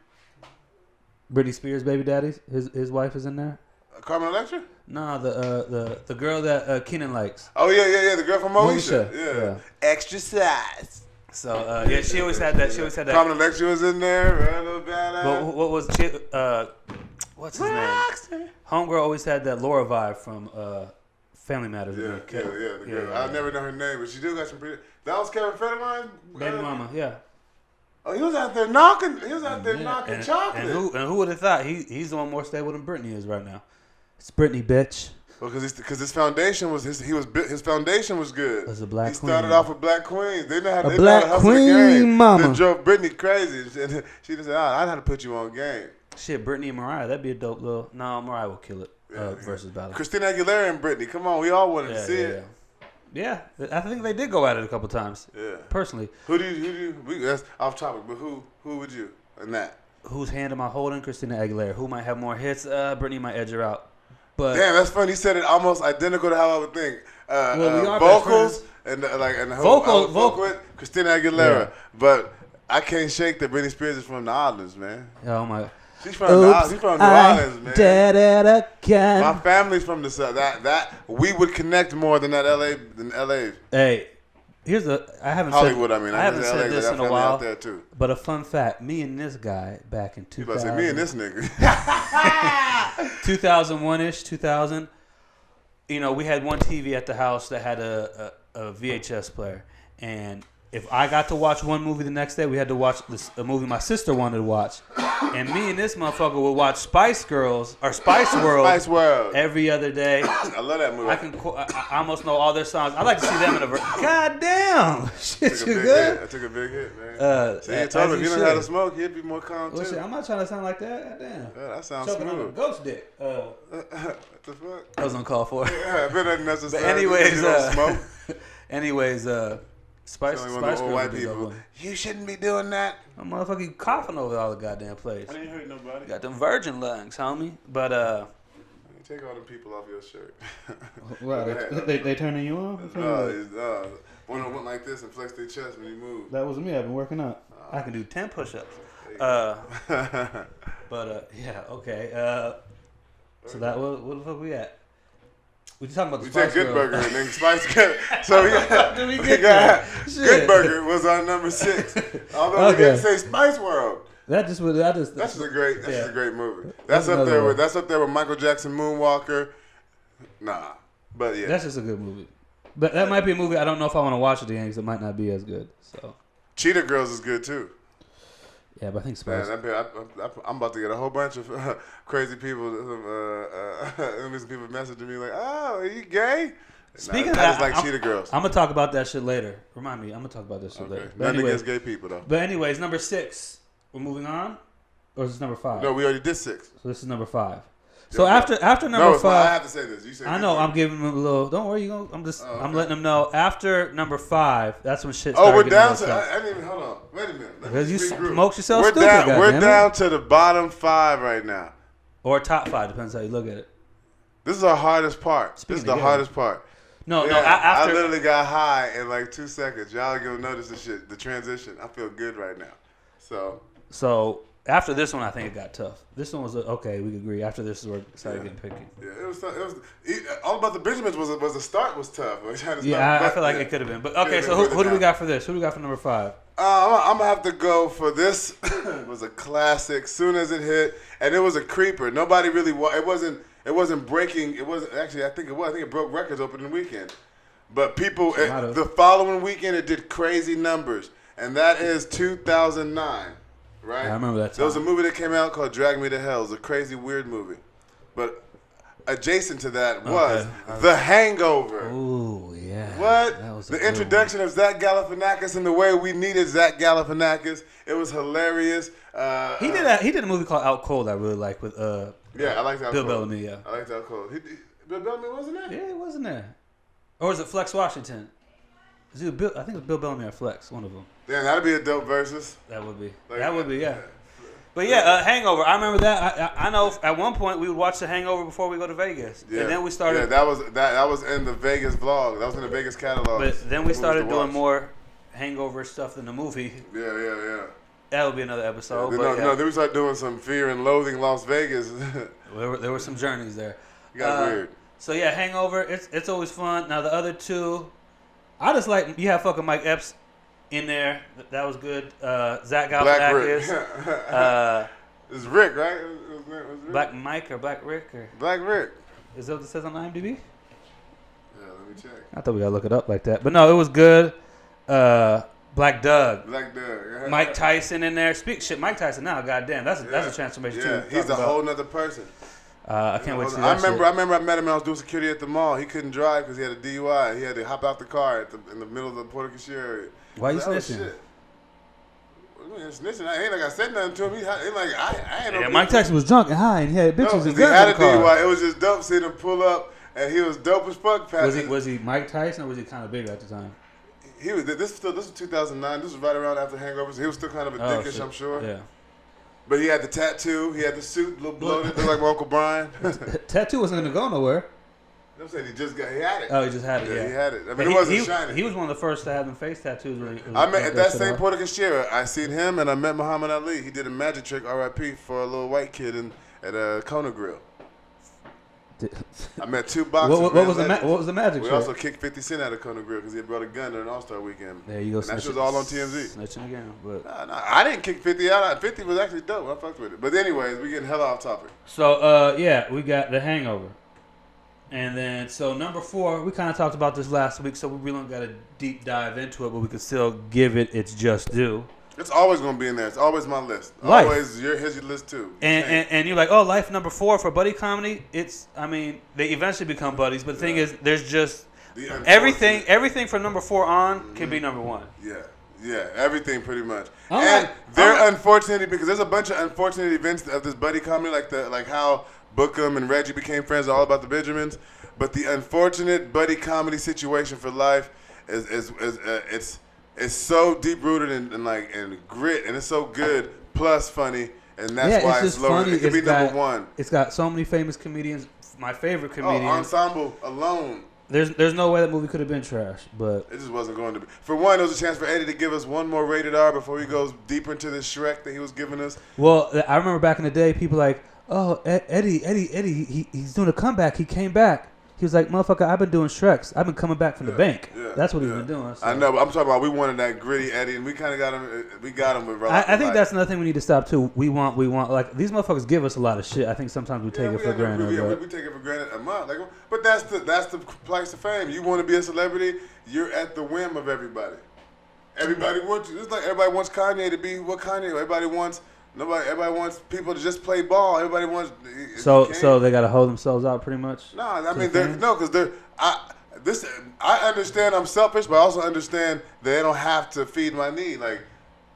Britney Spears' baby daddy. His wife is in there. Carmen Electra? No, the girl that Keenan likes. Oh yeah. The girl from Moesha. Yeah. Extra size. So she always had that. Carmen Electra was in there. Right, little badass. But what was what's his name? Homegirl always had that Laura vibe from Family Matters. Yeah. The girl. I never know her name, but she do got some pretty. That was Kevin Federline. Baby mama, yeah. Oh, he was out there knocking. Knocking chocolate. And who would have thought he's the one more stable than Britney is right now? It's Britney, bitch. Well, because his foundation was his foundation was good. It was a black queen. He started off with Black Queens. They know how a black queen mama. That drove Britney crazy. And she just said, "I know how to put you on game." Shit, Britney and Mariah, that'd be a dope little. No, Mariah will kill it. Versus battle. Christina Aguilera and Britney, come on, we all wanted to see it. Yeah, I think they did go at it a couple times. Yeah. Personally. Who do you? That's off topic, but who would you in that? Whose hand am I holding? Christina Aguilera. Who might have more hits? Britney might edge her out. But damn, that's funny. He said it almost identical to how I would think. We vocals and the whole vocal with Christina Aguilera, yeah. But I can't shake that Britney Spears is from the islands, man. Oh my. She's from New Orleans, man. Did it again. My family's from the South. That we would connect more than LA. Hey, I haven't Hollywood. I haven't said this in a while. Out there too. But a fun fact: me and this guy back in 2000. You about to say me and this nigga. 2001-ish, 2000. You know, we had one TV at the house that had a VHS player, and if I got to watch one movie the next day, we had to watch a movie my sister wanted to watch. And me and this motherfucker would watch Spice Girls or Spice World, every other day. I love that movie. I almost know all their songs. I like to see them in a God damn. Shit, you good? I took a big hit, man. See, I told him if you know how to smoke, he'd be more calm, too. Shit, I'm not trying to sound like that. God damn. Yeah, that sounds choking smooth. on a ghost dick. What the fuck? I was on call for it. Yeah, but unnecessary. But anyways, Spice Girls white people. You shouldn't be doing that. I'm motherfucking coughing over all the goddamn place. I didn't hurt nobody. Got them virgin lungs, homie. But take all the people off your shirt. What? They turning you on? No, one of them went like this and flex their chest when you move. That was me. I've been working out. I can do 10 push-ups. Yeah, okay. So that what the fuck we at? We talking about the we Spice said Good Girl. Burger and then Spice Girl. So we got Good Burger was on number 6. Although we didn't say Spice World. That's just a great movie. That's up there with Michael Jackson Moonwalker. Nah, but yeah, that's just a good movie. But that might be a movie I don't know if I want to watch it again because it might not be as good. So Cheetah Girls is good too. Yeah, but I think Spice. Man, I'm about to get a whole bunch of crazy people. Some people messaging me like, "Oh, are you gay?" Speaking of that, I just like Cheetah Girls. I'm gonna talk about that shit later. Remind me, I'm gonna talk about that shit later. Nothing against gay people though. But anyways, number 6. We're moving on, or is this number 5? No, we already did 6. So this is number 5. So after number 5, I have to say this. You said I know. I'm giving them a little. Don't worry. I'm letting them know. After number 5, that's when shit started. Oh, we're down to. I didn't even. Hold on. Wait a minute. Because you smoked yourself we're stupid. Down, we're down to the bottom 5 right now. Or top 5, depends how you look at it. This is our hardest part. This is the hardest part. No. I literally got high in like 2 seconds. Y'all are gonna notice the shit, the transition. I feel good right now. So after this one, I think it got tough. This one was okay. We could agree. After this, we started getting picky. Yeah, it was all about the Benjamins. Was the start was tough. I feel like it could have been. But okay, so who do we got for this? Who do we got for number 5? I'm gonna have to go for this. It was a classic. Soon as it hit, and it was a creeper. Nobody really. It wasn't breaking. It wasn't actually. I think it broke records opening weekend. But people, the following weekend, it did crazy numbers, and that is 2009. Right? I remember that time. There was a movie that came out called Drag Me to Hell. It was a crazy, weird movie. But adjacent to that was The Hangover. Ooh, yeah. What? The introduction of Zach Galifianakis and the way we needed Zach Galifianakis. It was hilarious. He did a movie called Out Cold I really like with I liked Out Bill Cold. Bellamy, yeah. I liked Out Cold. Bill Bellamy wasn't there? Yeah, he wasn't there. Or was it Flex Washington? I think it was Bill Bellamy or Flex, one of them. Damn, that'd be a dope versus. That would be. Yeah. But yeah, Hangover. I remember that. I know at one point we would watch The Hangover before we go to Vegas. Yeah. And then we started. Yeah, that was in the Vegas vlog. That was in the Vegas catalog. But then we started doing more Hangover stuff than the movie. Yeah. That would be another episode. Then we started doing some Fear and Loathing Las Vegas. There were some journeys there. It got weird. So yeah, Hangover. It's always fun. Now the other two, I just like you have fucking Mike Epps in there. That was good. Zach Galifianakis. It's Rick, right? It was Rick. Black Mike or Black Rick or Black Rick. Is that what it says on IMDb? Yeah, let me check. I thought we gotta look it up like that, but no, it was good. Black Doug. Mike Tyson in there. Mike Tyson now, goddamn, that's a transformation too. He's a whole nother person. I can't wait to see I that remember I met him when I was doing security at the mall. He couldn't drive because he had a DUI. He had to hop out the car in the middle of the Puerto Rican area. Why you snitching? What do you mean snitching? I ain't like I said nothing to him. I ain't no Mike Tyson was drunk and high and he had bitches and guns he had a in the car. DUI. It was just dope seeing him pull up, and he was dope as fuck. Was he Mike Tyson or was he kind of bigger at the time? He was. This was 2009. This was right around after Hangovers. He was still kind of a dickish, I'm sure. Yeah. But he had the tattoo. He had the suit, a little bloated, looked like my Uncle Brian. Tattoo wasn't gonna go nowhere. I'm saying he had it. Oh, he just had it. Yeah, he had it. I mean, it wasn't shiny. He was one of the first to have them face tattoos. I met at that same Puerto Rican share. I seen him and I met Muhammad Ali. He did a magic trick, R.I.P. for a little white kid at a Kona Grill. I met 2 boxers. What was the magic trick? We also kicked 50 Cent out of Kona Grill because he had brought a gun during All-Star Weekend. There you go. And that shit was all on TMZ. Snitching again, but I didn't kick 50 out. 50 was actually dope. I fucked with it. But anyways, we getting hella off topic. So we got The Hangover, and then so number 4, we kind of talked about this last week, so we really don't got to deep dive into it, but we could still give it its just due. It's always gonna be in there. It's always my list. Life. Always, here's your list too. And you're like, oh, Life number 4 for buddy comedy. They eventually become buddies, but the thing is, there's just everything from number 4 on can be number 1. Yeah, everything pretty much. They're unfortunate because there's a bunch of unfortunate events of this buddy comedy, like how Bookham and Reggie became friends, all about the Benjamins. But the unfortunate buddy comedy situation for Life it's so deep rooted in grit, and it's so good plus funny, and that's why it's lower. It could be number 1. It's got so many famous comedians. My favorite comedian. Ensemble alone. There's no way that movie could have been trash, but it just wasn't going to be. For one, there was a chance for Eddie to give us one more rated R before he goes deeper into this Shrek that he was giving us. Well, I remember back in the day, people like, oh, Eddie, he's doing a comeback. He came back. He was like, motherfucker, I've been doing Shreks. I've been coming back from the bank. Yeah, that's what he's been doing. So. I know, but I'm talking about we wanted that gritty Eddie, and we kind of got him. We got him with. I think that's another thing we need to stop too. We want like these motherfuckers give us a lot of shit. I think sometimes we take it for granted. We take it for granted a month. Like, but that's the price of fame. You want to be a celebrity, you're at the whim of everybody. Everybody wants you. It's like everybody wants Kanye to be what Kanye. Everybody wants people to just play ball. Everybody wants. So they got to hold themselves out pretty much. No, I mean because they're. I understand I'm selfish, but I also understand that they don't have to feed my need. Like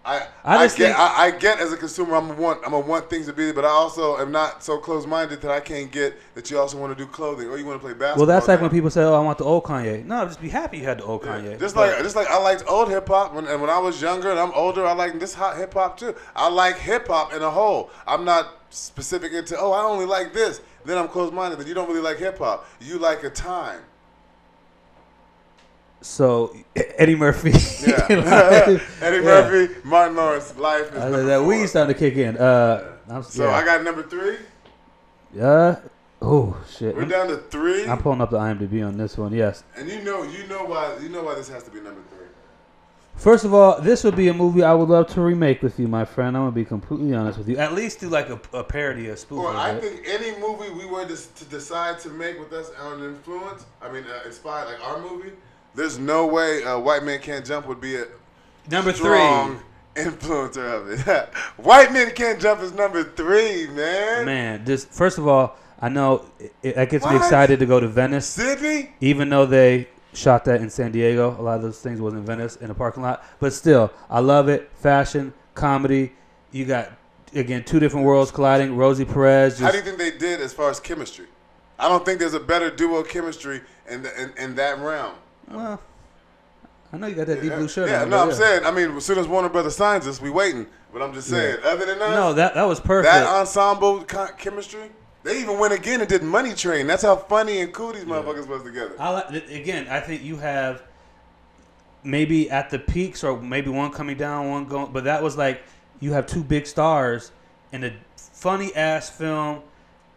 I get as a consumer, I'm gonna want things to be, but I also am not so close-minded that I can't get that you also want to do clothing or you want to play basketball. Well, that's like when people say, "Oh, I want the old Kanye." No, just be happy you had the old Kanye. Just like I liked old hip hop when I was younger, and I'm older. I like this hot hip hop too. I like hip hop in a whole. I'm not specific into I only like this. Then I'm close-minded. Then you don't really like hip hop. You like a time. So Eddie Murphy, Eddie Murphy, Martin Lawrence, life is that weed starting to kick in. I got number 3. Oh shit. We're down to 3. I'm pulling up the IMDb on this one. Yes. And you know why this has to be number 3. First of all, this would be a movie I would love to remake with you, my friend. I'm gonna be completely honest with you. At least do like a parody, a spoof. Or I think any movie we were to decide to make with us on influence, inspired like our movie. There's no way White Man Can't Jump would be a number strong influencer of it. White Men Can't Jump is number 3, man. Man, first of all, I know it gets me excited to go to Venice. Sydney? Even though they shot that in San Diego, a lot of those things was in Venice in a parking lot. But still, I love it. Fashion, comedy. You got, again, 2 different worlds colliding. Rosie Perez. How do you think they did as far as chemistry? I don't think there's a better duo chemistry in that realm. Well, I know you got that deep blue shirt on. Yeah, no, I'm saying, as soon as Warner Brothers signs us, we waiting. But I'm just saying, other than that. No, that was perfect. That ensemble chemistry. They even went again and did Money Train. That's how funny and cool these motherfuckers was together. I think you have maybe at the peaks or maybe one coming down, one going. But that was like you have 2 big stars in a funny-ass film.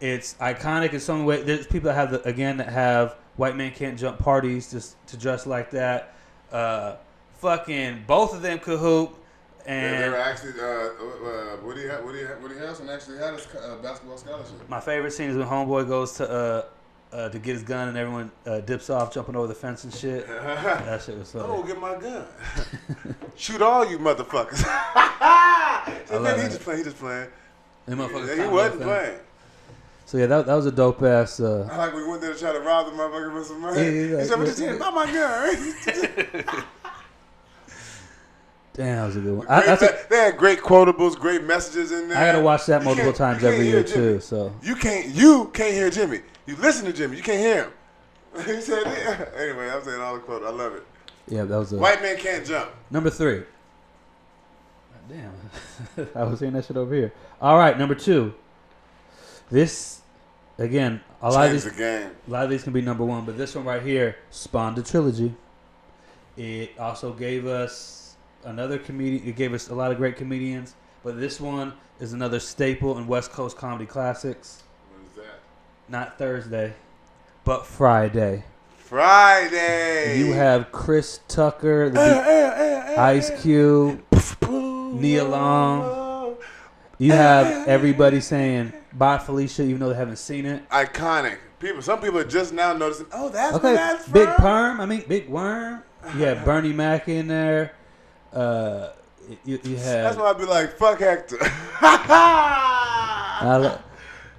It's iconic in some way. There's people that have White Man Can't Jump parties just to dress like that. Fucking both of them could hoop. And they were actually Woody Harrelson actually had a basketball scholarship. My favorite scene is when Homeboy goes to get his gun and everyone dips off, jumping over the fence and shit. That shit was funny. I'm gonna get my gun. Shoot all you motherfuckers. He just playing. He wasn't playing. So yeah, that was a dope ass. I like we went there to try to rob the motherfucker with some money. He said, "What you saying about my gun?" Damn, that was a good one. They had great quotables, great messages in there. I gotta watch that multiple times every year too. So you can't hear Jimmy. You listen to Jimmy. You can't hear him. He said, anyway, I'm saying all the quotes. I love it. Yeah, that was a White Man Can't Jump. Number 3. Damn, I was hearing that shit over here. All right, number 2. This, again, a lot of these can be number 1, but this one right here spawned a trilogy. It also gave us another comedian. It gave us a lot of great comedians, but this one is another staple in West Coast comedy classics. What is that? Not Thursday, but Friday. Friday. You have Chris Tucker, Ice Cube, Nia Long. You have everybody saying "Bye, Felicia," even though they haven't seen it. Iconic. Some people are just now noticing. Oh, that's okay. Where that's from. Big Worm. You have Bernie Mac in there. You have. That's why I'd be like, "Fuck Hector."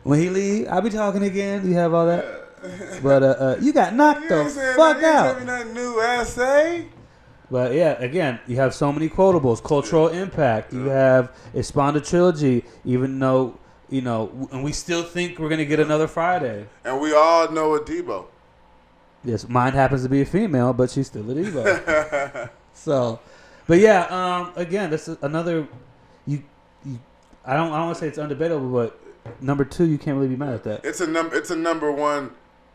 When he leave, I'll be talking again. You have all that. Yeah. But you got knocked the fuck out. You ain't new essay. But yeah, again, you have so many quotables. Cultural impact. You have it spawned a trilogy, even though, and we still think we're going to get another Friday. And we all know a Debo. Yes, mine happens to be a female, but she's still a Debo. So, but yeah, again, this is another, I don't want to say it's undebatable, but number 2, you can't really be mad at that. It's a number 1.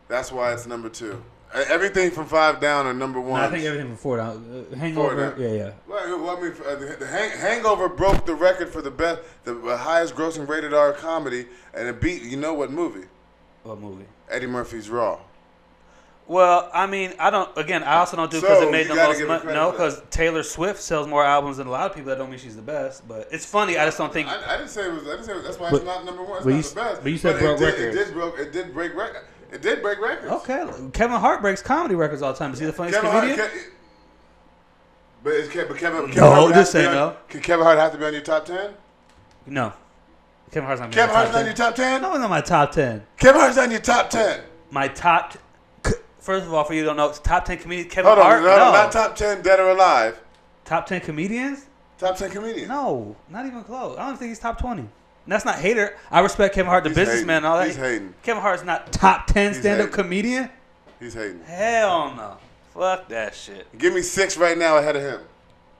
That's why it's number 2. Everything from 5 down are number one. No, I think everything from 4 down. Hangover. Yeah. Well, I mean, the Hangover broke the record for the highest grossing rated R comedy, and it beat what movie? What movie? Eddie Murphy's Raw. Well, I mean, I also don't do it because it made the most money. No, because Taylor Swift sells more albums than a lot of people. That don't mean she's the best, but it's funny. I just don't think. I didn't say it was. That's why it's not number one. It's not the best. But you said broke records. It did break records. It did break records. Okay, Kevin Hart breaks comedy records all the time. Is he the funniest comedian? Kevin No, Hart just say no. Can Kevin Hart have to be on your top 10? No. Kevin Hart's not. Kevin Hart's on your top 10? No, he's not my top 10. Kevin Hart's on your top 10. My top. First of all, for you who don't know, it's top 10 comedians. Kevin Hold Hart. on, no, not top 10 dead or alive. Top 10 comedians? Top 10 comedians. No, not even close. I don't think he's top 20. And that's not hater. I respect Kevin Hart, the businessman and all that. He's hating. Kevin Hart's not top 10 stand-up comedian? He's hating. Hell no. Fuck that shit. Give me 6 right now ahead of him.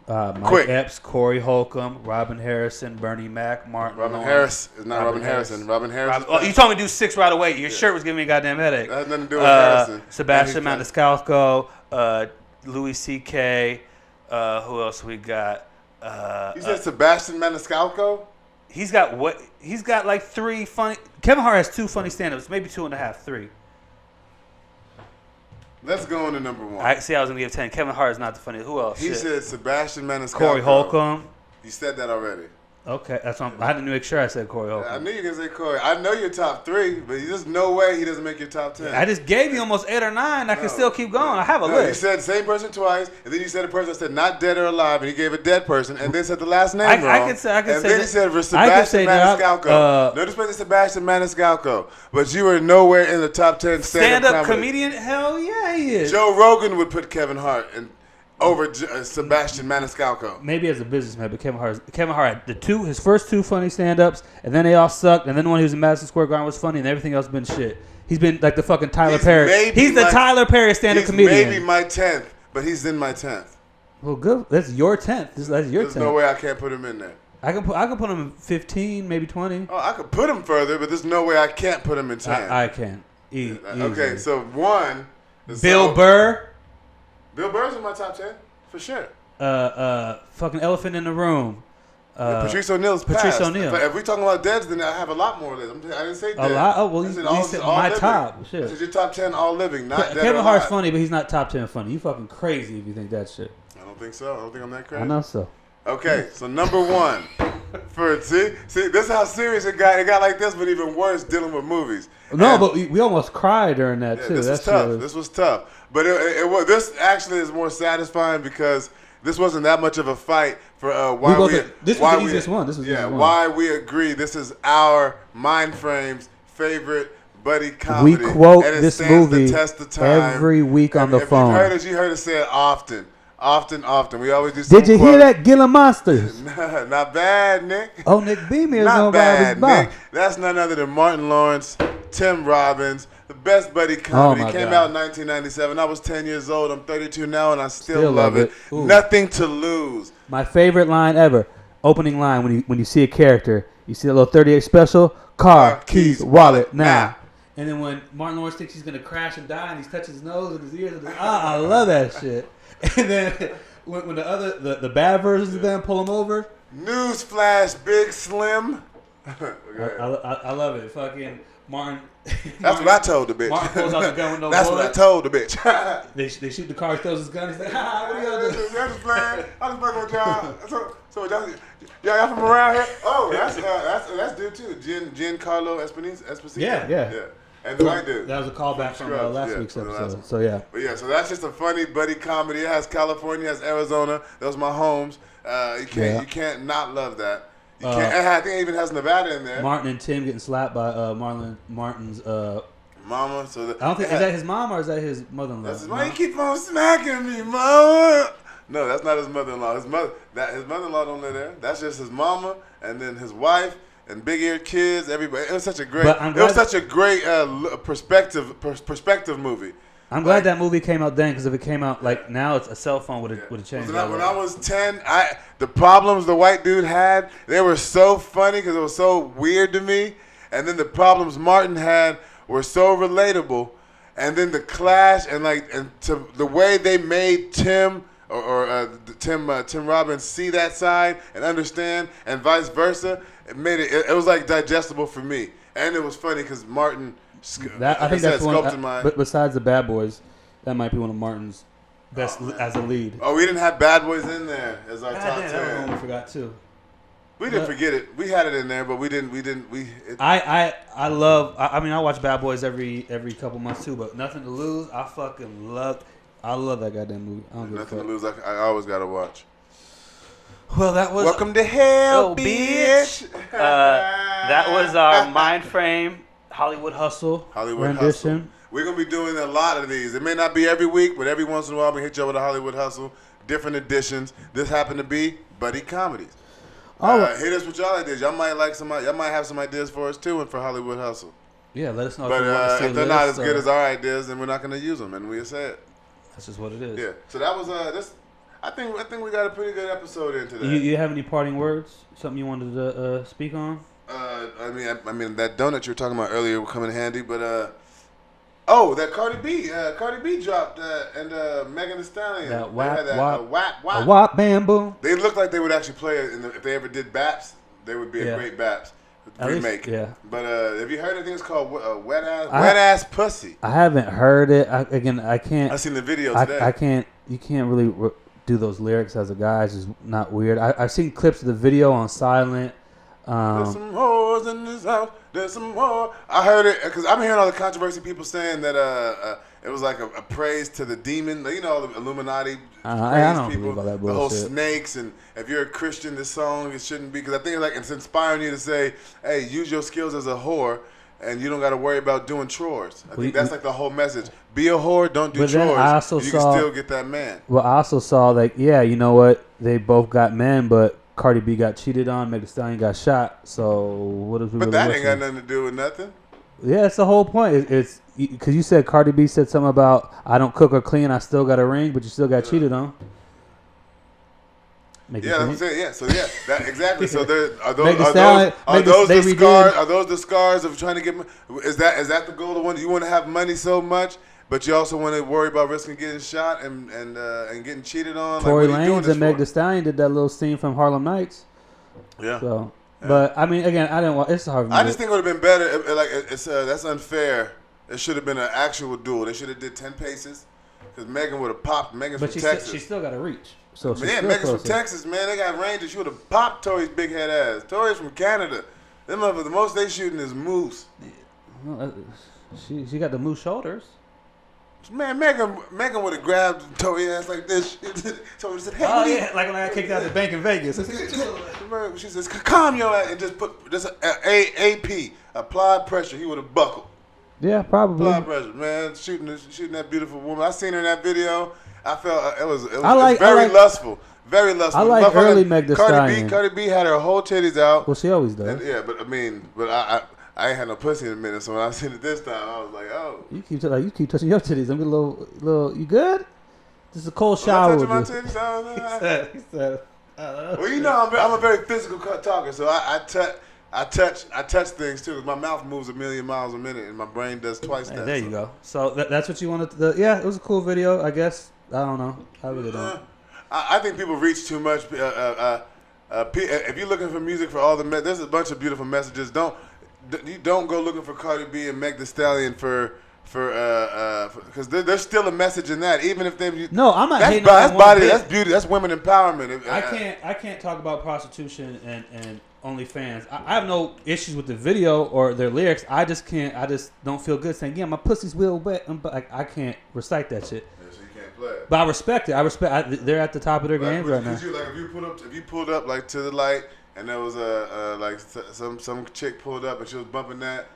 Mike Epps, Corey Holcomb, Robin Harrison, Bernie Mac, Martin Robin Lawrence. Harris is not Robin Harrison. Robin Harris. You told me to do 6 right away. Your shirt was giving me a goddamn headache. That has nothing to do with Harrison. Sebastian Maniscalco, Louis C.K. Who else we got? You said Sebastian Maniscalco? He's got what? He's got like 3 funny. Kevin Hart has 2 funny stand-ups, maybe 2.5, 3. Let's go on to number 1. I was gonna give 10. Kevin Hart is not the funniest. Who else? He said Sebastian Maniscalco. Corey Holcomb. You said that already. Okay, that's what I had to make sure I said Corey Holcomb. I knew you were gonna say Corey. I know you're top 3, but there's no way he doesn't make your top 10. I just gave you almost 8 or 9. I can still keep going. I have a list. You said the same person twice, and then you said a person that said not dead or alive, and he gave a dead person, and then said the last name wrong. I can say. And then he said Sebastian Maniscalco. No disrespect to Sebastian Maniscalco, but you were nowhere in the top 10 stand-up comedian. Hell yeah, he is. Joe Rogan would put Kevin Hart over Sebastian Maniscalco. Maybe as a businessman, but Kevin Hart had his first 2 funny stand-ups, and then they all sucked, and then the one he was in Madison Square Garden was funny, and everything else been shit. He's been like the fucking Tyler Perry. He's the Tyler Perry stand-up comedian. He's maybe my 10th, but he's in my 10th. Well, good. That's your 10th. That's your 10th. There's no way I can't put him in there. I can put him in 15, maybe 20. Oh, I could put him further, but there's no way I can't put him in 10. I can. Okay, so 1. Bill Burr. Bill Burr's in my top 10, for sure. Fucking Elephant in the Room. Patrice O'Neal's passed. Patrice O'Neal. If we're talking about deads, then I have a lot more of this. I didn't say dead. A lot? Oh, well, you said my living. top. Shit. This is your top 10 all living, not dead. Kevin Hart's funny, but he's not top 10 funny. You fucking crazy if you think that shit. I don't think so. I don't think I'm that crazy. I know so. Okay, so number 1. See, this is how serious it got. It got like this, but even worse dealing with movies. No, but we almost cried during that too. This was tough. This was tough. But it was. This actually is more satisfying because this wasn't that much of a fight for why we. This was the easiest one. This was why we agree. This is our Myndframe's favorite buddy comedy. We quote and this movie the test of time. every week on the phone. You heard us say it often. We always do. Did you hear that, Gila Monsters? Not bad, Nick. Oh, Nick Beamer is not bad, Nick. That's none other than Martin Lawrence, Tim Robbins, the best buddy comedy. Came out in 1997. I was 10 years old. I'm 32 now, and I still love it. Nothing to lose. My favorite line ever. Opening line when you see a character, you see a little 38 special, car, keys, wallet, now. And then when Martin Lawrence thinks he's gonna crash and die, and he touches his nose and his ears, I love that shit. And then when the bad versions of them pull him over. Newsflash, Big Slim. I love it. Fucking Martin. That's what I told the bitch. Martin pulls out the gun with no That's bullet. what I told the bitch. They shoot the car, he throws his gun. He's like, what are y'all doing? I'm just playing. I'm just fucking with y'all. So y'all from around here? Oh, that's dude too. Giancarlo Esposito. Yeah. And the white dude. That was a callback from last week's episode. So yeah. But yeah, so that's just a funny buddy comedy. It has California, it has Arizona. Those are my homes. You can't not love that. You can't. I think it even has Nevada in there. Martin and Tim getting slapped by Martin's mama. So I don't think is that his mom or is that his mother-in-law? That's why you keep on smacking me, mama. No, that's not his mother-in-law. His mother-in-law don't live there. That's just his mama and then his wife. And big-eared kids, everybody. It was such a great, perspective movie. I'm glad that movie came out then, because if it came out like now, it's a cell phone would have changed. When I was 10, the problems the white dude had, they were so funny because it was so weird to me. And then the problems Martin had were so relatable. and then the clash and to the way they made Tim Tim Robbins see that side and understand, and vice versa. It was like digestible for me, and it was funny because Martin. I think that's one. But besides the Bad Boys, that might be one of Martin's best as a lead. Oh, we didn't have Bad Boys in there as our top 10. That one we forgot too. We didn't forget it. We had it in there, but we didn't. I watch Bad Boys every couple months too. But Nothing to Lose, I love that goddamn movie. Nothing to Lose. I always gotta watch. Well, that was Welcome to Hell, bitch. That was our Myndframe Hollywood Hustle rendition. Hustle. We're going to be doing a lot of these. It may not be every week, but every once in a while we hit you up with a Hollywood Hustle, different editions. This happened to be Buddy Comedies. Hit us with y'all ideas. Y'all might have some ideas for us too and for Hollywood Hustle. Yeah, let us know but if you want to see if they're not as good as our ideas, then we're not going to use them, and we'll say it. That's just what it is. Yeah. So that was this. I think we got a pretty good episode into that. You have any parting words? Something you wanted to speak on? I mean that donut you were talking about earlier will come in handy, but that Cardi B dropped and Megan Thee Stallion. That WAP bamboo. They looked like they would actually play it if they ever did Baps. They would be a great Baps remake. Yeah. But have you heard anything? It's called Wet Ass Pussy. I haven't heard it. I can't. I seen the video today. I can't. You can't really do those lyrics as a guy. It's just not weird. I've seen clips of the video on silent. There's some whores in this house. There's some more. I heard it because I'm hearing all the controversy. People saying that it was like a praise to the demon. You know, the Illuminati. I don't people, believe all that bullshit. The whole snakes, and if you're a Christian, this song it shouldn't be, because I think it's inspiring you to say, hey, use your skills as a whore, and you don't got to worry about doing chores. I think that's like the whole message. Be a whore, don't do chores. You can still get that man. Well, I also saw you know what? They both got men, but Cardi B got cheated on, Megan Thee Stallion got shot. So what is we? But that ain't got nothing to do with nothing. Yeah, it's the whole point. It's because you said Cardi B said something about I don't cook or clean, I still got a ring, but you still got cheated on. That's what I'm saying. Yeah, so that exactly. So are those the scars of trying to get? Is that the goal? The one you want to have money so much, but you also want to worry about risking getting shot and getting cheated on. Tory Lanez and Megan Thee Stallion did that little scene from Harlem Nights. Yeah. So, but I mean, again, I didn't want. It's hard. I just think it would have been better. That's unfair. It should have been an actual duel. They should have did 10 paces, because Megan would have popped. Megan's from Texas. She still got to reach. So Megan's from Texas, man. They got ranges. She would have popped Tory's big head ass. Tory's from Canada. Them motherfuckers, the most they shooting is moose. Well, she got the moose shoulders. Man, Megan would have grabbed Tory's ass like this. Tory said, "Hey, like when I got kicked out of the bank in Vegas." She says, "Calm your ass," and just put AP, applied pressure. He would have buckled. Yeah, probably. Blood pressure, man. Shooting that beautiful woman. I seen her in that video. I felt it was very lustful. Very lustful. I like early Meg Thee Stallion. Cardi B had her whole titties out. Well, she always does. I ain't had no pussy in a minute, so when I seen it this time, I was like, oh. You keep touching your titties. I'm getting a little. You good? This is a cold shower. Touching my titties? He said. Well, you know, I'm a very physical talker, so I touch things too. My mouth moves 1,000,000 miles a minute, and my brain does twice that. There you go. So that's what you wanted to. Yeah, it was a cool video, I guess. I don't know. I really don't. I think people reach too much. If you're looking for music for all there's a bunch of beautiful messages. Don't go looking for Cardi B and Meg Thee Stallion because there's still a message in that, even if they. No, I'm not hating. That's body. That's beauty. That's women empowerment. I can't talk about prostitution and OnlyFans. I have no issues with the video or their lyrics. I just don't feel good saying, yeah, my pussy's real wet. But I can't recite that shit. Yeah, so you can't play it. But I respect it. They're at the top of their games right now. If you pulled up like to the light and there was some chick pulled up and she was bumping that,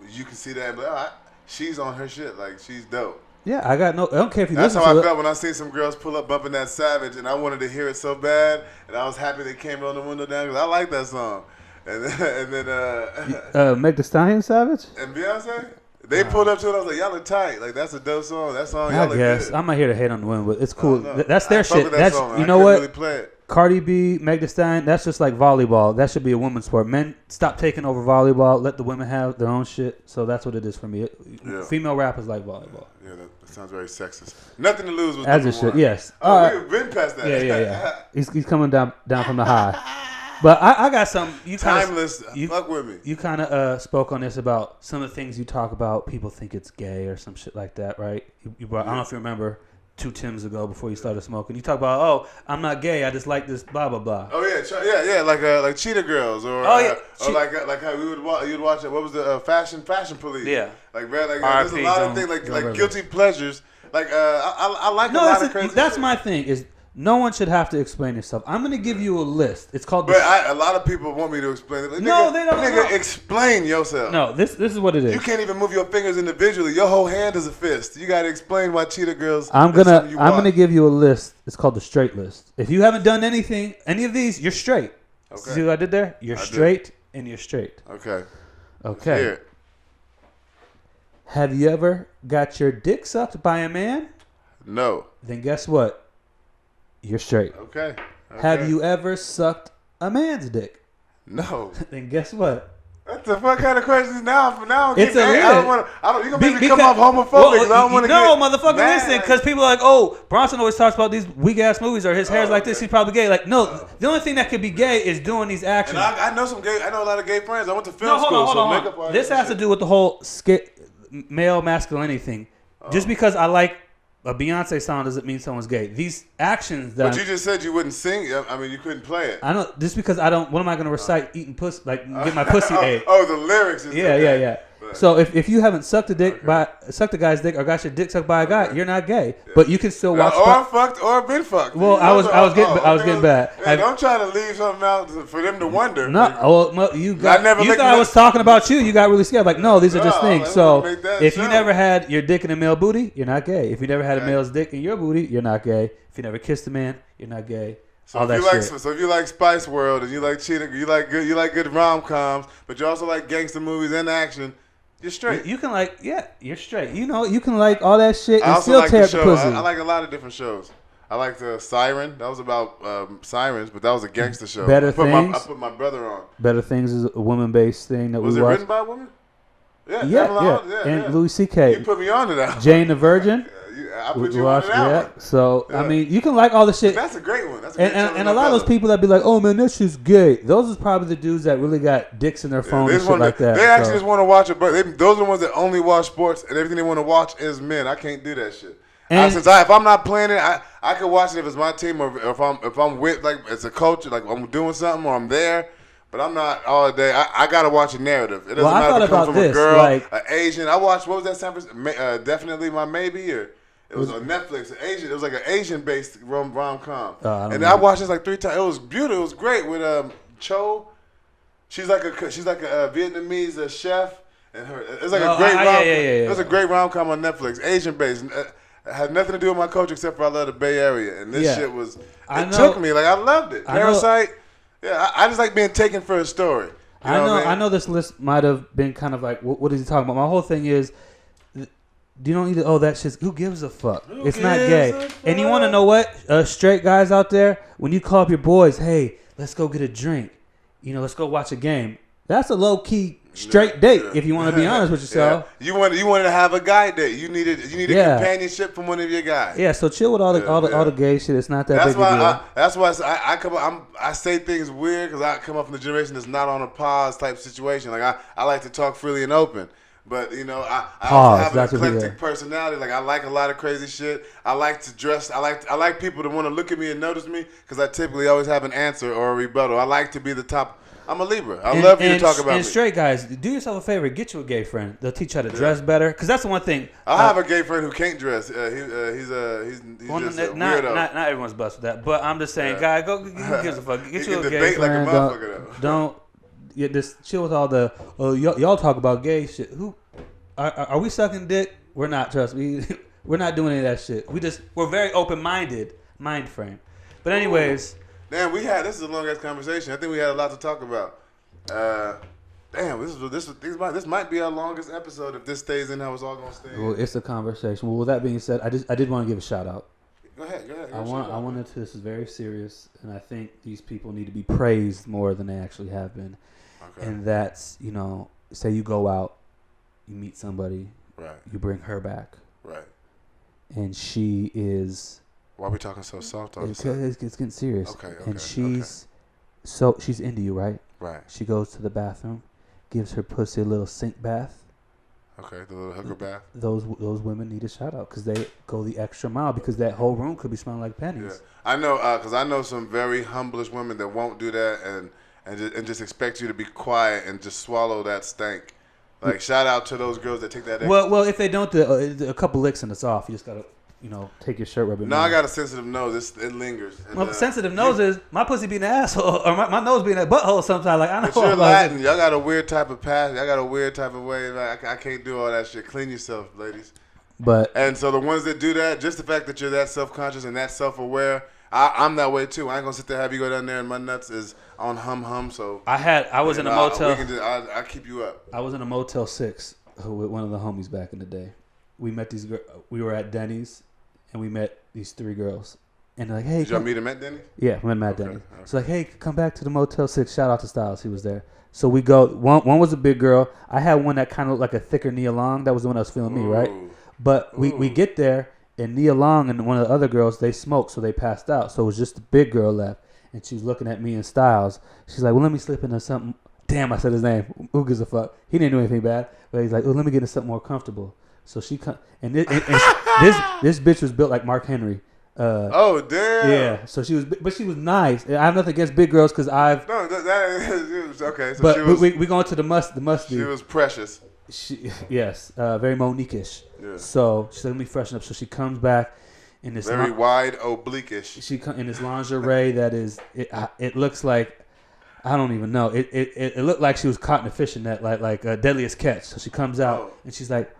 you can see that and be like, she's on her shit. Like, she's dope. Yeah, I don't care if you That's listen how to I felt when I seen some girls pull up bumping that Savage, and I wanted to hear it so bad, and I was happy they came on the window down because I like that song. And then Meg Thee Stallion Savage? And Beyonce? They pulled up to it, I was like, y'all look tight. Like, that's a dope song. That song, y'all look good. I'm not here to hate on the women, but it's cool. That's their shit. That song. You know what? Really play it. Cardi B, Meg Thee Stallion, that's just like volleyball. That should be a women's sport. Men, stop taking over volleyball. Let the women have their own shit. So that's what it is for me. Female rap is like volleyball. Yeah, that sounds very sexist. Nothing to lose with as it should. Yes. Oh, we've been past that. Yeah. He's coming down from the high. But I got some. Timeless. Fuck with me. You kind of spoke on this about some of the things you talk about. People think it's gay or some shit like that, right? You brought, I don't know if you remember 2 Tims ago before you started smoking. You talk about, oh, I'm not gay. I just like this blah blah blah. Oh yeah, like Cheetah Girls or or like how you'd watch it. What was the Fashion Police? Yeah. There's a lot of things like guilty pleasures. Like I like a lot of crazy. That's shit. my thing is. No one should have to explain yourself. I'm going to give you a list. It's called... a lot of people want me to explain it. No, they don't. Nigga, explain yourself. No, this is what it is. You can't even move your fingers individually. Your whole hand is a fist. You got to explain why Cheetah Girls... I'm gonna give you a list. It's called the straight list. If you haven't done any of these, you're straight. Okay. See what I did there? You're straight and you're straight. Okay. Okay. Have you ever got your dick sucked by a man? No. Then guess what? You're straight. Okay. Have you ever sucked a man's dick? No. Then guess what? What the fuck kind of questions now? It's a list. You gonna make me come off homophobic because I don't want to No, get motherfucker, mad. listen, because people are like, oh, Bronson always talks about these weak ass movies or his hair's like this, he's probably gay. Like, no, the only thing that could be gay is doing these actions. And I know a lot of gay friends. I went to film school, hold on. This has to do with the whole male masculinity thing. Just because I like a Beyonce song doesn't mean someone's gay. These actions that... But you just said you wouldn't sing. I mean, you couldn't play it. I know. Just because I don't... What am I going to recite? Eating pussy? Like, get my pussy ate. Oh, the lyrics. Yeah. So if you haven't sucked a guy's dick or got your dick sucked by a guy, you're not gay. Yeah. But you can still watch... Or fucked or been fucked. Well, I was getting bad. Hey, don't try to leave something out for them to wonder. No, you thought I was talking about you. You got really scared. Like, no, these are just things. So if you never had your dick in a male booty, you're not gay. If you never had a male's dick in your booty, you're not gay. If you never kissed a man, you're not gay. So if you like Spice World and you like cheating, you like good rom-coms, but you also like gangster movies and action, you're straight. You can you're straight. You know, you can like all that shit and still like tear up the pussy. I like a lot of different shows. I like the Siren. That was about sirens, but that was a gangster show. Better Things. I put my brother on. Better Things is a woman-based thing that was we watched. Was it written by a woman? Yeah. And Louis C.K. You put me on to that. Jane the Virgin. I put you on to that one. So, I mean, you can like all the shit. That's a great one. And a lot of those people that be like, oh, man, that's just gay. Those is probably the dudes that really got dicks in their phone and shit like that. They actually just want to watch it, but those are the ones that only watch sports, and everything they want to watch is men. I can't do that shit. If I'm not playing it, I can watch it if it's my team or if I'm with, like, it's a culture, like I'm doing something or I'm there. But I'm not all day. I gotta watch a narrative. It doesn't matter if it comes from a girl, an Asian. I watched, what was that? San Francisco, Definitely My Maybe, or it was on Netflix. Asian. It was like an Asian-based rom-com. I watched this like 3 times. It was beautiful. It was great with Cho. She's like a Vietnamese chef, and her. It's like a great rom-com. It was a great rom-com on Netflix, Asian-based. It had nothing to do with my culture except for I love the Bay Area, and this shit was. It took me like I loved it. Parasite. Yeah, I just like being taken for a story. I know this list might have been kind of like, what is he talking about? My whole thing is, you don't need to, that shit's, who gives a fuck? It's not gay. And you want to know what? Straight guys out there, when you call up your boys, hey, let's go get a drink. Let's go watch a game. That's a low-key straight date, if you want to be honest with yourself. You wanted to have a guy date. You needed companionship from one of your guys. Yeah, so chill with all the gay shit. It's not that big a deal. That's why I say things weird because I come up from the generation that's not on a pause type situation. Like I like to talk freely and open. But I also have an eclectic personality. Like I like a lot of crazy shit. I like to dress. I like people to want to look at me and notice me because I typically always have an answer or a rebuttal. I like to be the top. I'm a Libra. I love you to talk about me. And straight guys, do yourself a favor. Get you a gay friend. They'll teach you how to dress better. Because that's the one thing. I have a gay friend who can't dress. He's just a weirdo. Not everyone's blessed with that. But I'm just saying, guy, go who gives a fuck. Get you a gay debate friend. Like a motherfucker, don't just chill with all the. Y'all talk about gay shit. Who are we sucking dick? We're not. Trust me. We're not doing any of that shit. We're very open-minded. Mind frame. But anyways. Damn, this is a long ass conversation. I think we had a lot to talk about. Damn, this might be our longest episode if this stays in how it's all gonna stay. Well, it's a conversation. Well, with that being said, I did want to give a shout out. Go ahead. I wanted to. This is very serious, and I think these people need to be praised more than they actually have been. Okay. And that's, say you go out, you meet somebody, right. You bring her back, right, and she is. Why are we talking so soft on this? It's getting serious. Okay. And she's into you, right? Right. She goes to the bathroom, gives her pussy a little sink bath. Okay, the little hooker bath. Those women need a shout out because they go the extra mile because that whole room could be smelling like pennies. Yeah. I know, because I know some very humblest women that won't do that and just expect you to be quiet and just swallow that stank. Like, shout out to those girls that take that extra. Well, if they don't, a couple licks and it's off. You just gotta, take your shirt rubber. No, I got a sensitive nose. It lingers. And, sensitive nose is my pussy being an asshole or my nose being a butthole sometimes. Like, I know. But you're Latin. Y'all got a weird type of passion. Y'all got a weird type of way. Like, I can't do all that shit. Clean yourself, ladies. And so the ones that do that, just the fact that you're that self-conscious and that self-aware, I'm that way too. I ain't gonna sit there and have you go down there and my nuts is on hum. So I was in a motel. I keep you up. I was in a Motel 6 with one of the homies back in the day. We met these girls. We were at Denny's. And we met these 3 girls. And they're like, hey. Did y'all meet them at Denny's? Yeah, we met them at Denny's. Okay. So like, hey, come back to the Motel 6. Shout out to Styles. He was there. So we go. One was a big girl. I had one that kind of looked like a thicker Nia Long. That was the one that was feeling me, right? But we get there, and Nia Long and one of the other girls, they smoked, so they passed out. So it was just the big girl left. And she was looking at me and Styles. She's like, well, let me slip into something. Damn, I said his name. Who gives a fuck? He didn't do anything bad. But he's like, oh, let me get into something more comfortable. So she and this bitch was built like Mark Henry. Oh damn! Yeah, so she was nice. I have nothing against big girls because I've okay. So but she was, we going to the must. She was precious. Very Monique-ish. Yeah. So she let me freshen up. So she comes back in this very wide oblique-ish. She in this lingerie that is it looks like. I don't even know. It looked like she was caught in a fishing net, like Deadliest Catch. So she comes out and she's like,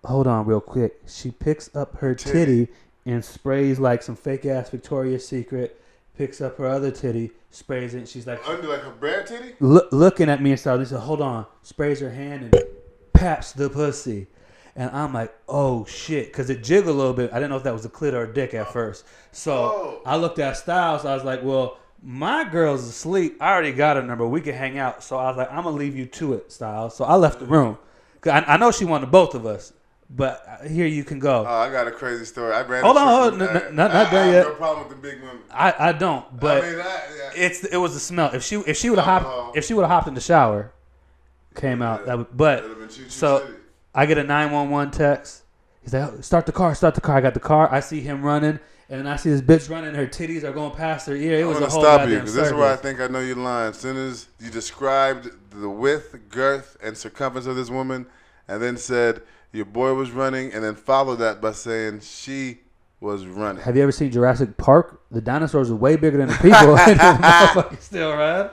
hold on real quick. She picks up her titty and sprays like some fake ass Victoria's Secret. Picks up her other titty, sprays it. And she's like, under like her bare titty. Looking at me and starting. She said, hold on. Sprays her hand and paps the pussy. And I'm like, oh shit, because it jiggled a little bit. I didn't know if that was a clit or a dick at first. So I looked at Styles. I was like, well, my girl's asleep. I already got her number. We can hang out. So I was like, I'm gonna leave you to it, Styles. So I left the room. I know she wanted both of us. But here you can go. Oh, I got a crazy story. Hold on. Not done yet. No problem with the big women. I don't. But it was the smell. If she would have hopped in the shower, came out. So I get a 911 text. He's like, start the car. I got the car. I see him running, and then I see this bitch running. Her titties are going past her ear. It was a whole goddamn circus. I'm gonna stop you because this is where I think I know you're lying. As soon as you described the width, girth, and circumference of this woman, and then said your boy was running, and then followed that by saying she was running. Have you ever seen Jurassic Park? The dinosaurs are way bigger than the people. And the motherfuckers still run.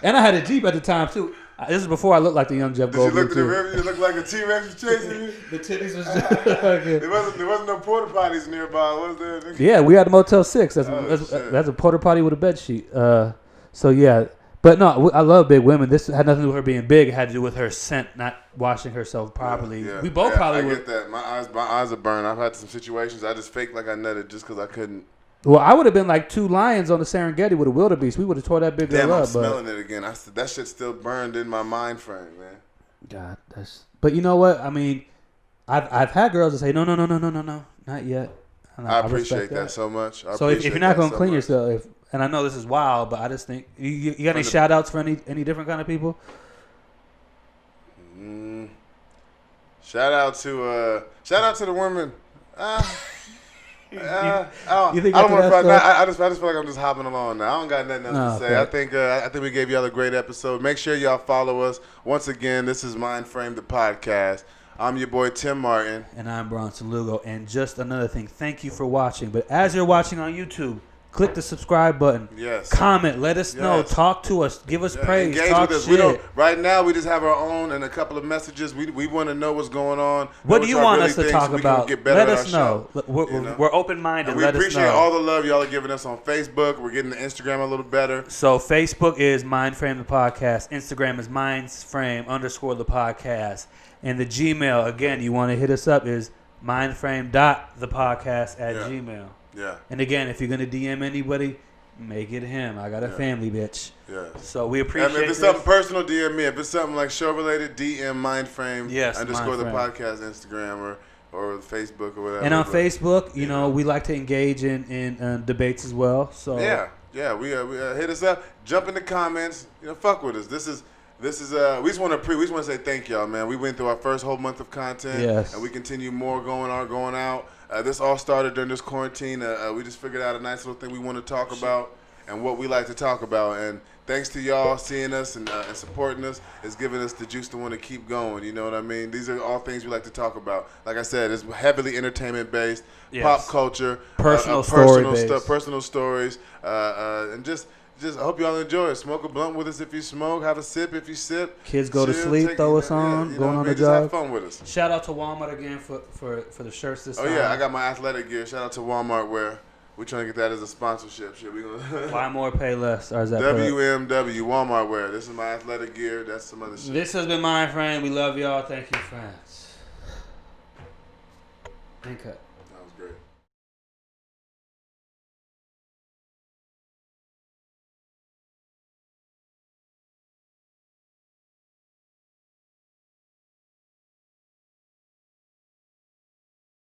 And I had a Jeep at the time too. This is before I looked like the young Jeff Goldblum. You looked in the rear, you looked like a T-Rex was chasing you. The titties was just there wasn't no porta potties nearby, was there? Yeah, we had a Motel 6. That's a porta potty with a bed sheet. So yeah. But no, I love big women. This had nothing to do with her being big. It had to do with her scent, not washing herself properly. Yeah. We both probably would. I get that. My eyes are burned. I've had some situations I just faked like I nutted just because I couldn't. Well, I would have been like 2 lions on the Serengeti with a wildebeest. We would have tore that big girl up. Damn, I'm smelling it again. That shit still burned in my mind frame, man. God, But you know what? I mean, I've had girls that say no, not yet. I appreciate that so much. So if you're not gonna clean yourself. And I know this is wild, but I just think you got any shout outs for any different kind of people? Shout out to the women. I don't want to. I just feel like I'm just hopping along now. I don't got nothing else to say. Okay. I think we gave y'all a great episode. Make sure y'all follow us. Once again, this is Myndframe the Podcast. I'm your boy Tim Martin, and I'm Bronson Lugo. And just another thing, thank you for watching. But as you're watching on YouTube, click the subscribe button. Yes. Comment. Let us know. Talk to us. Give us praise. Engage Talk with us. shit. Right now, we just have our own and a couple of messages. We want to know what's going on. What do you want us to talk about? Let us know. Show, we're open-minded. And we appreciate all the love y'all are giving us on Facebook. We're getting the Instagram a little better. So Facebook is Myndframe the Podcast. Instagram is Myndframe_the podcast. And the Gmail, again, you want to hit us up is Myndframe.thepodcast@gmail. Yeah. And again, if you're gonna DM anybody, make it him. I got a family, bitch. Yeah. So we appreciate And if it's something personal, DM me. If it's something like show related, DM Myndframe _ the podcast Instagram or Facebook or whatever. And on Facebook, you know, we like to engage in debates as well. So yeah, we hit us up. Jump in the comments. You know, fuck with us. This is we just want to say thank y'all, man. We went through our first whole month of content, and we continue more going out. This all started during this quarantine. We just figured out a nice little thing we want to talk about and what we like to talk about. And thanks to y'all seeing us and supporting us, it's giving us the juice to want to keep going. You know what I mean? These are all things we like to talk about. Like I said, it's heavily entertainment based, pop culture, personal stuff, personal stories, and just I hope y'all enjoy it. Smoke a blunt with us if you smoke. Have a sip if you sip. Kids go to sleep, throw us on, going on the job. Have fun with us. Shout out to Walmart again for the shirts this time. Oh yeah, I got my athletic gear. Shout out to Walmart wear. We're trying to get that as a sponsorship. Shit, we gonna buy more, pay less. Or is that WMW Walmart wear? This is my athletic gear. That's some other shit. This has been Myndframe. We love y'all. Thank you, friends. And cut.